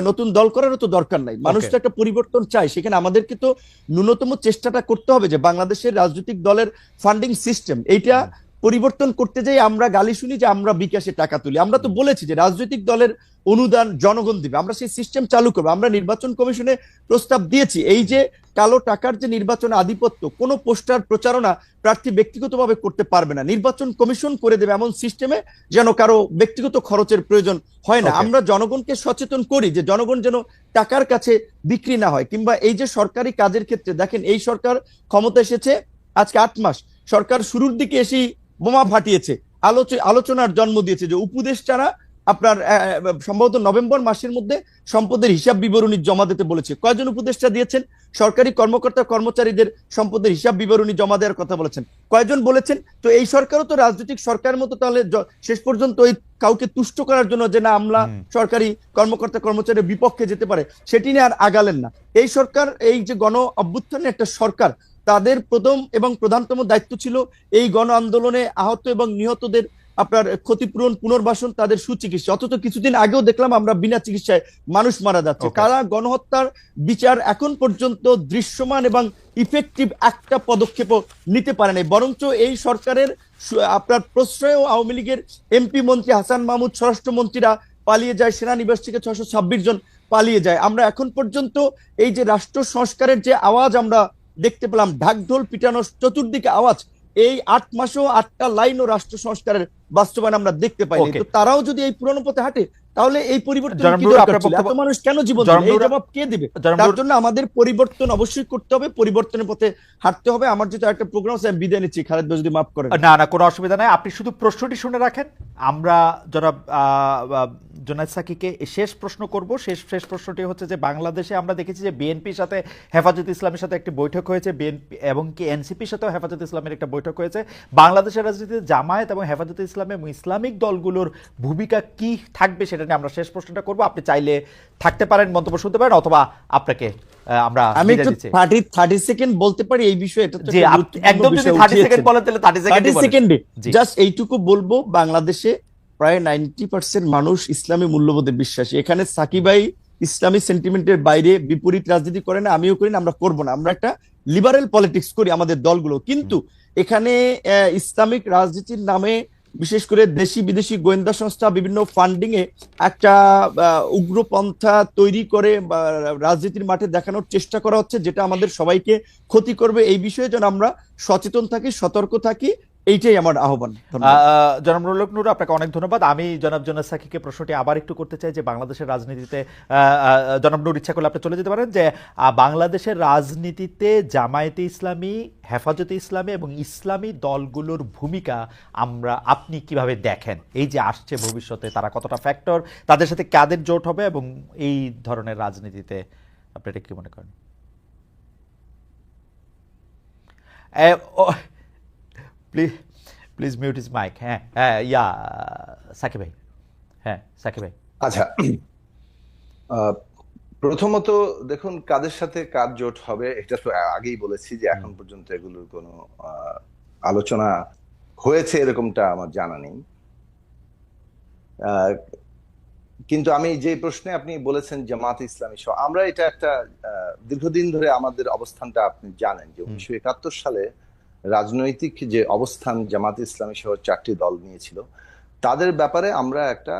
নতুন দল করারও তো দরকার নাই। মানুষ তো একটা পরিবর্তন চায়, সেখানে আমাদেরকে তো ন্যূনতম চেষ্টাটা করতে হবে যে বাংলাদেশের রাজনৈতিক দলের ফান্ডিং সিস্টেম এইটা পরিবর্তন করতে যাই আমরা গালি শুনি যে আমরা বিকাশে টাকা তুলি। আমরা তো বলেছি যে রাজনৈতিক দলের অনুদান জনগণ দিবে, আমরা সেই সিস্টেম চালু করবো। আমরা নির্বাচন কমিশনে প্রস্তাব দিয়েছি, এই যে কালো টাকার যে নির্বাচন আধিপত্য, কোনো পোস্টার প্রচারণা প্রার্থী ব্যক্তিগতভাবে করতে পারবে না, নির্বাচন কমিশন করে দেবে এমন সিস্টেমে যেন কারো ব্যক্তিগত খরচের প্রয়োজন হয় না। আমরা জনগণকে সচেতন করি যে জনগণ যেন টাকার কাছে বিক্রি না হয়। কিংবা এই যে সরকারি কাজের ক্ষেত্রে দেখেন, এই সরকার ক্ষমতা এসেছে আজকে 8 মাস, সরকার শুরুর দিকে এসেই বোমা ফাটিয়েছে, আলোচনার জন্ম দিয়েছে যে উপদেষ্টারা আপনার সম্ভবত নভেম্বর মাসের মধ্যে সম্পদের হিসাব বিবরণী জমা দিতে বলেছে। কয়জন উপদেষ্টা দিয়েছেন? সরকারি কর্মকর্তা কর্মচারীদের সম্পদের হিসাব বিবরণী জমা দেওয়ার কথা বলেছেন, কয়জন বলেছেন? তো এই সরকারও তো রাজনৈতিক সরকারের মতো, তাহলে শেষ পর্যন্ত ওই কাউকে তুষ্ট করার জন্য যে না আমরা সরকারি কর্মকর্তা কর্মচারীর বিপক্ষে যেতে পারে, সেটি নিয়ে আর আগালেন না। এই সরকার, এই যে গণ অভ্যুত্থানের একটা সরকার, তাদের প্রথম এবং প্রধানতম দায়িত্ব ছিল এই গণ আন্দোলনে আহত এবং নিহতদের আপনার ক্ষতিপূরণ, পুনর্বাসন, তাদের সুচিকিৎসা। অথচ কিছুদিন আগেও দেখলাম আমরা বিনা চিকিৎসায় মানুষ মারা যাচ্ছে। কারা গণহত্যার বিচার এখন পর্যন্ত দৃশ্যমান এবং ইফেক্টিভ একটা পদক্ষেপও নিতে পারে নাই, বরঞ্চ এই সরকারের আপনার প্রশ্রয় আওয়ামী লীগের এমপি মন্ত্রী হাসান মাহমুদ, স্বরাষ্ট্রমন্ত্রীরা পালিয়ে যায়, সেনানিবাস থেকে 626 জন পালিয়ে যায়। আমরা এখন পর্যন্ত এই যে রাষ্ট্র সংস্কারের যে আওয়াজ আমরা দেখতে পেলাম, ঢাকঢোল পিটানোর চতুর্দিকে আওয়াজ, এই 8 মাসেও 8টা লাইনও রাষ্ট্র সংস্কারের বাস্তবায়ন আমরা দেখতে পাইনি। তো তারাও যদি এই পুরনো পথে হাঁটে, তাহলে এই পরিবর্তন কি দরকার ছিল? এত মানুষ কেন জীবন দিল? এই জবাব কে দিবে? তার জন্য আমাদের পরিবর্তন অবশ্যই করতে হবে, পরিবর্তনের পথে হাঁটতে হবে। আমার যেটা একটা প্রোগ্রাম আছে, আমি বিদায় নিচ্ছি, খালেদ ভাই যদি মাফ করেন। না, কোনো অসুবিধা নাই, আপনি শুধু প্রশ্নটি শুনে রাখেন। আমরা জনাব জুনায়েদ সাকিকে শেষ প্রশ্ন করব। শেষ প্রশ্নটি হচ্ছে যে বাংলাদেশে আমরা দেখেছি যে বিএনপির সাথে হেফাজত ইসলামের সাথে একটি বৈঠক হয়েছে, বিএনপি এবং কি এনসিপির সাথেও হেফাজত ইসলামের একটা বৈঠক হয়েছে। বাংলাদেশের রাজনীতিতে জামায়াত এবং হেফাজত ইসলাম এবং ইসলামিক দলগুলোর ভূমিকা কি থাকবে সেটা নিয়ে আমরা শেষ প্রশ্নটা করব। আপনি চাইলে থাকতে পারেন, মন্তব্য শুনতে পারেন, অথবা আপনাকে আমি একটু 30 সেকেন্ড বলতে পারি এই বিষয়ে। এটা তো একদম যদি 30 সেকেন্ড বলেন তাহলে 30 সেকেন্ডে জাস্ট এইটুকু বলবো, বাংলাদেশে প্রায় 90% মানুষ ইসলামী মূল্যবোধে বিশ্বাসী। এখানে সাকিব ভাই ইসলামী সেন্টিমেন্টের বাইরে বিপরীত রাজনীতি করে না, আমিও করি না, আমরা করব না। আমরা একটা লিবারেল পলিটিক্স করি আমাদের দলগুলো, কিন্তু এখানে ইসলামিক রাজনীতির নামে বিশেষ করে দেশি বিদেশি গোয়েন্দা সংস্থা বিভিন্ন ফান্ডিং এ একটা উগ্রপন্থা তৈরি করে রাজনীতির মাঠে দেখানোর চেষ্টা করা হচ্ছে, যেটা আমাদের সবাইকে ক্ষতি করবে। এই বিষয়ে যেন আমরা সচেতন থাকি, সতর্ক থাকি, এইটাই আমার আহ্বান। জনাব নুরুল হক নূর, আপনাকে অনেক ধন্যবাদ। আমি জনাব জুনায়েদ সাকিকে প্রশ্নটি আবার একটু করতে চাই যে বাংলাদেশের রাজনীতিতে, জনাব নূর ইচ্ছা করলে আপনি চলে যেতে পারেন, যে বাংলাদেশের রাজনীতিতে জামায়াতে ইসলামী, হেফাজতে ইসলামী এবং ইসলামী দলগুলোর ভূমিকা আপনি কিভাবে দেখেন? এই যে আসছে ভবিষ্যতে তারা কতটা ফ্যাক্টর, তাদের সাথে কাদের জোট হবে, এবং এই ধরনের রাজনীতিতে আপনি এটা কি মনে করেন? Please mute his mic. Shakib ভাই। সাকিব ভাই। আচ্ছা, প্রথমত দেখুন, কাদের সাথে কার জোট হবে এটা তো আগেই বলেছি যে এখন পর্যন্ত এগুলোর কোনো আলোচনা হয়েছে এরকমটা আমার জানা নেই। কিন্তু আমি যে প্রশ্নে আপনি বলেছেন জামাত ইসলামী সহ, আমরা এটা একটা দীর্ঘদিন ধরে আমাদের অবস্থানটা আপনি জানেন যে 1971 সালে রাজনৈতিক যে অবস্থান জামাত ইসলামী সহ 4টি দল নিয়েছিল, তাদের ব্যাপারে আমরা একটা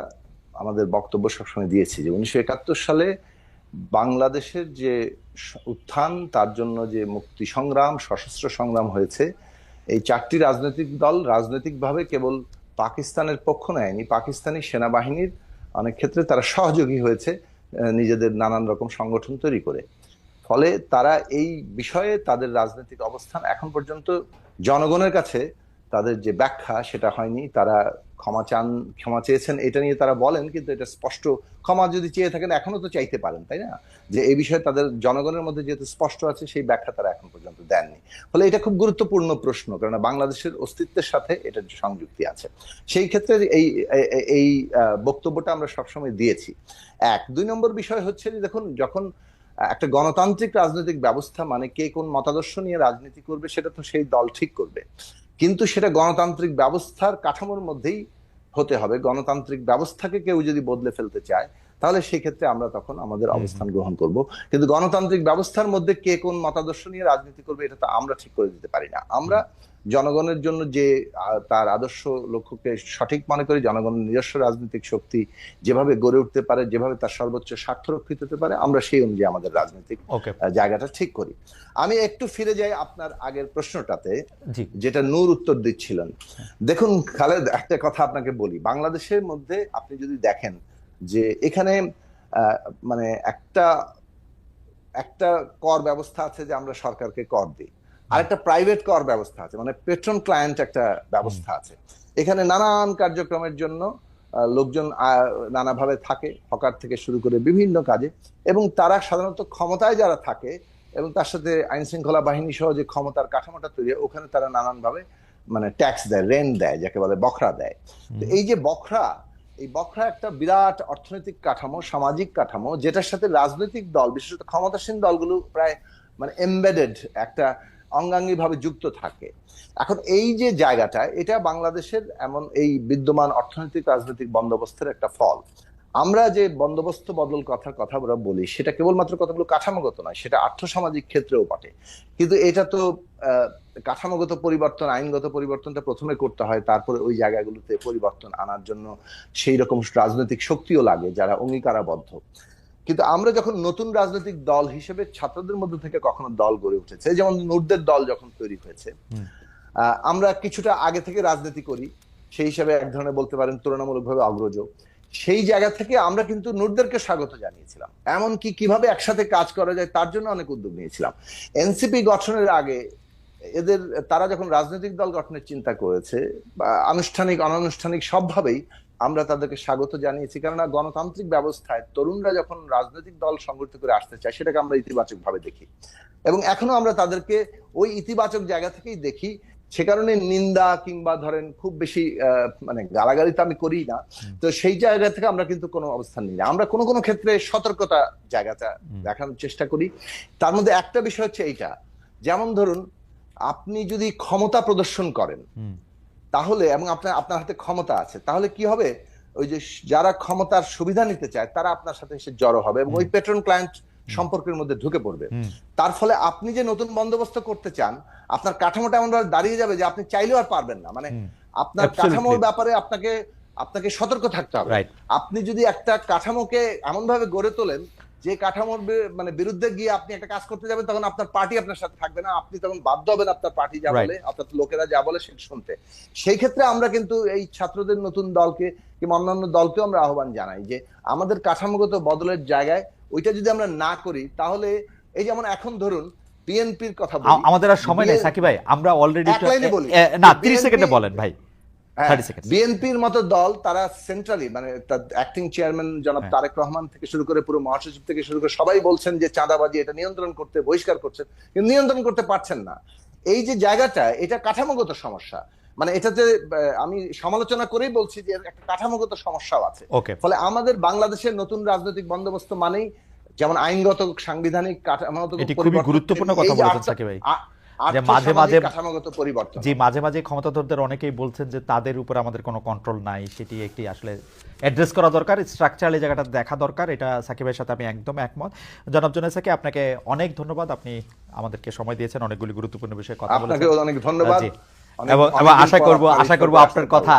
আমাদের বক্তব্য সবসময় দিয়েছি যে 1971 সালে বাংলাদেশের যে উত্থান, তার জন্য যে মুক্তি সংগ্রাম, সশস্ত্র সংগ্রাম হয়েছে, এই চারটি রাজনৈতিক দল রাজনৈতিকভাবে কেবল পাকিস্তানের পক্ষ নেয়নি, পাকিস্তানি সেনাবাহিনীর অনেক ক্ষেত্রে তারা সহযোগী হয়েছে নিজেদের নানান রকম সংগঠন তৈরি করে। ফলে তারা এই বিষয়ে তাদের রাজনৈতিক অবস্থান এখন পর্যন্ত জনগণের কাছে তাদের যে ব্যাখ্যা সেটা হয়নি। তারা ক্ষমা চেয়েছেন এটা নিয়ে তারা বলেন, কিন্তু এটা স্পষ্ট, ক্ষমা যদি চেয়ে থাকেন এখনো তো চাইতে পারেন, তাই না? যে এই বিষয়ে তাদের জনগণের মধ্যে যেহেতু স্পষ্ট আছে, সেই ব্যাখ্যা তারা এখন পর্যন্ত দেননি। ফলে এটা খুব গুরুত্বপূর্ণ প্রশ্ন, কারণ বাংলাদেশের অস্তিত্বের সাথে এটার সংযুক্তি আছে। সেই ক্ষেত্রে এই এই বক্তব্যটা আমরা সবসময় দিয়েছি। দুই নম্বর বিষয় হচ্ছে যে দেখুন, যখন একটা গণতান্ত্রিক রাজনৈতিক ব্যবস্থা মানে কে কোন মতাদর্শ নিয়ে রাজনীতি করবে সেটা তো সেই দল ঠিক করবে, কিন্তু সেটা গণতান্ত্রিক ব্যবস্থার কাঠামোর মধ্যেই হতে হবে। গণতান্ত্রিক ব্যবস্থাকে কেউ যদি বদলে ফেলতে চায় তাহলে সেই ক্ষেত্রে আমরা তখন আমাদের অবস্থান গ্রহণ করব, কিন্তু গণতান্ত্রিক ব্যবস্থার মধ্যে কে কোন মতাদর্শ নিয়ে রাজনীতি করবে এটা তো আমরা ঠিক করে দিতে পারি না। আমরা জনগণের জন্য যে তার আদর্শ লক্ষ্যকে সঠিক মনে করি, জনগণের নিজস্ব রাজনৈতিক শক্তি যেভাবে গড়ে উঠতে পারে, যেভাবে তার সর্বোচ্চ স্বার্থ রক্ষিত হতে পারে, আমরা সেই অনুযায়ী আমাদের রাজনৈতিক জায়গাটা ঠিক করি। আমি একটু ফিরে যাই আপনার আগের প্রশ্নটাতে, যেটা নূর উত্তর দিচ্ছিলেন। দেখুন খালেদ, একটা কথা আপনাকে বলি, বাংলাদেশের মধ্যে আপনি যদি দেখেন যে এখানে মানে একটা কর ব্যবস্থা আছে যে আমরা সরকারকে কর দিই, আর একটা প্রাইভেট কর ব্যবস্থা আছে, মানে পেট্রন ক্লায়েন্ট একটা ব্যবস্থা আছে। এখানে নানান কার্যক্রমের জন্য লোকজন নানাভাবে থাকে, হকার থেকে শুরু করে বিভিন্ন কাজে, এবং তারা সাধারণত ক্ষমতায় যারা থাকে এবং তার সাথে আইন শৃঙ্খলা বাহিনী সহ যে ক্ষমতার কাঠামোটা তৈরি, ওখানে তারা নানানভাবে মানে ট্যাক্স দেয়, রেন্ট দেয়, যাকে বলে বখরা দেয়। তো এই যে বখরা, এই বখরা একটা বিরাট অর্থনৈতিক কাঠামো, সামাজিক কাঠামো, যেটার সাথে রাজনৈতিক দল, বিশেষত ক্ষমতাসীন দলগুলো প্রায় মানে এমবেডেড, একটা অঙ্গাঙ্গী ভাবে যুক্ত থাকে। এখন এই যে জায়গাটা, এটা বাংলাদেশের এমন এই বিদ্যমান অর্থনৈতিক রাজনৈতিক বন্দোবস্তের একটা ফল। আমরা যে বন্দোবস্ত বদল কথা বলি, সেটা কেবলমাত্র কতগুলো কাঠামোগত নয়, সেটা আর্থসামাজিক ক্ষেত্রেও বটে। কিন্তু এটা তো কাঠামোগত পরিবর্তন, আইনগত পরিবর্তনটা প্রথমে করতে হয়, তারপরে ওই জায়গাগুলোতে পরিবর্তন আনার জন্য সেই রকম রাজনৈতিক শক্তিও লাগে যারা অঙ্গীকারাবদ্ধ। কিন্তু আমরা যখন নতুন রাজনৈতিক দল হিসেবে ছাত্রদের মধ্যে থেকে কখনো দল গড়ে উঠেছে, যেমন নূরদের দল যখন তৈরি হয়েছে, আমরা কিছুটা আগে থেকে রাজনীতি করি, সেই হিসাবে এক ধরনের বলতে পারেন তুলনামূলকভাবে অগ্রজ। সেই জায়গা থেকে আমরা কিন্তু নূরদেরকে স্বাগত জানিয়েছিলাম, এমনকি কিভাবে একসাথে কাজ করা যায় তার জন্য অনেক উদ্যোগ নিয়েছিলাম। এনসিপি গঠনের আগে তারা যখন রাজনৈতিক দল গঠনের চিন্তা করেছে, বা আনুষ্ঠানিক অনানুষ্ঠানিক সবভাবেই আমরা তাদেরকে স্বাগত জানিয়েছি, কেননা গণতান্ত্রিক ব্যবস্থায় তরুণরা যখন রাজনৈতিক দল সংগঠিত করে আসতে চায়, সেটাকে আমরা ইতিবাচক ভাবে দেখি, এবং এখনো আমরা তাদেরকে ওই ইতিবাচক জায়গা থেকেই দেখি। সে কারণে নিন্দা কিংবা ধরেন খুব বেশি মানে গালাগালি তো আমি করি না, তো সেই জায়গা থেকে আমরা কিন্তু কোনো অবস্থান নিই না। আমরা কোনো ক্ষেত্রে সতর্কতা জায়গাটা দেখানোর চেষ্টা করি। তার মধ্যে একটা বিষয় হচ্ছে এইটা, যেমন ধরুন আপনি যদি ক্ষমতা প্রদর্শন করেন তাহলে, এবং আপনার হাতে ক্ষমতা আছে, তাহলে কি হবে, ওই যে যারা ক্ষমতার সুবিধা নিতে চায় তারা আপনার সাথে এসে জড়ো হবে এবং ওই পেট্রন ক্লায়েন্ট সম্পর্কের মধ্যে ঢুকে পড়বে। তার ফলে আপনি যে নতুন বন্দোবস্ত করতে চান, আপনার কাঠামোটা এমন ভাবে দাঁড়িয়ে যাবে যে আপনি চাইলেও আর পারবেন না। মানে আপনার কাঠামোর ব্যাপারে আপনাকে সতর্ক থাকতে হবে। আপনি যদি একটা কাঠামোকে এমন ভাবে গড়ে তোলেন যে কাঠামোর মানে বিরুদ্ধে গিয়ে আপনি একটা কাজ করতে যাবেন, তখন আপনার পার্টি আপনার সাথে থাকবে না, আপনি তখন বাধ্য হবেন আপনার পার্টি যা বলে, আপনার লোকেরা যা বলে সেটা শুনতে। সেই ক্ষেত্রে আমরা কিন্তু এই ছাত্রদের নতুন দলকে কিংবা অন্যান্য দলকেও আমরা আহ্বান জানাই যে আমাদের কাঠামোগত বদলের জায়গায় ওইটা যদি আমরা না করি, তাহলে এই যেমন এখন ধরুন বিএনপির কথা বলি, আমাদের আর সময় নেই সাকিব ভাই, আমরা অলরেডি না 30 সেকেন্ডে বলেন ভাই। বিএনপির মতো দল তারা সেন্ট্রালি, মানে অ্যাক্টিং চেয়ারম্যান জনাব তারেক রহমান থেকে শুরু করে পুরো মহাসচিব থেকে শুরু করে সবাই বলছেন যে চাঁদাবাজি এটা নিয়ন্ত্রণ করতে, বহিষ্কার করছেন, কিন্তু নিয়ন্ত্রণ করতে পারছেন না। এই যে জায়গাটা, এটা কাঠামোগত সমস্যা। মানে এটাতে আমি সমালোচনা করেই বলছি যে একটা কাঠামোগত সমস্যাও আছে। ফলে আমাদের বাংলাদেশের নতুন রাজনৈতিক বন্দোবস্ত মানেই যেমন আইনগত, সাংবিধানিক কাঠামোগত পরিবর্তন, গুরুত্বপূর্ণ কথা বলেছেন সাকিব ভাই। মাঝে মাঝে ক্ষমতাধরদের অনেকেই বলছেন যে তাদের উপর আমাদের কোনো কন্ট্রোল নাই, সেটি একটি আসলে অ্যাড্রেস করা দরকার, স্ট্রাকচারালি জায়গাটা দেখা দরকার। এটা সাকিবের সাথে আমি একদম একমত। জনাব জোনেসাকে আপনাকে অনেক ধন্যবাদ, আপনি আমাদেরকে সময় দিয়েছেন, অনেকগুলি গুরুত্বপূর্ণ বিষয়ে কথা বলেছেন। আপনাকে অনেক ধন্যবাদ। এবং অনেকদিন আশা পর করব আপনার আপনার আসতে কথা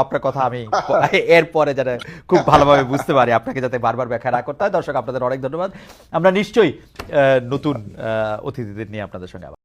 আপনার কথা আমি এরপরে যাতে খুব ভালোভাবে বুঝতে পারি, আপনাকে যাতে বারবার ব্যাখ্যা না করতে হয়। দর্শক, আপনাদের অনেক ধন্যবাদ। আমরা নিশ্চয়ই নতুন অতিথিদের নিয়ে আপনাদের সঙ্গে আবার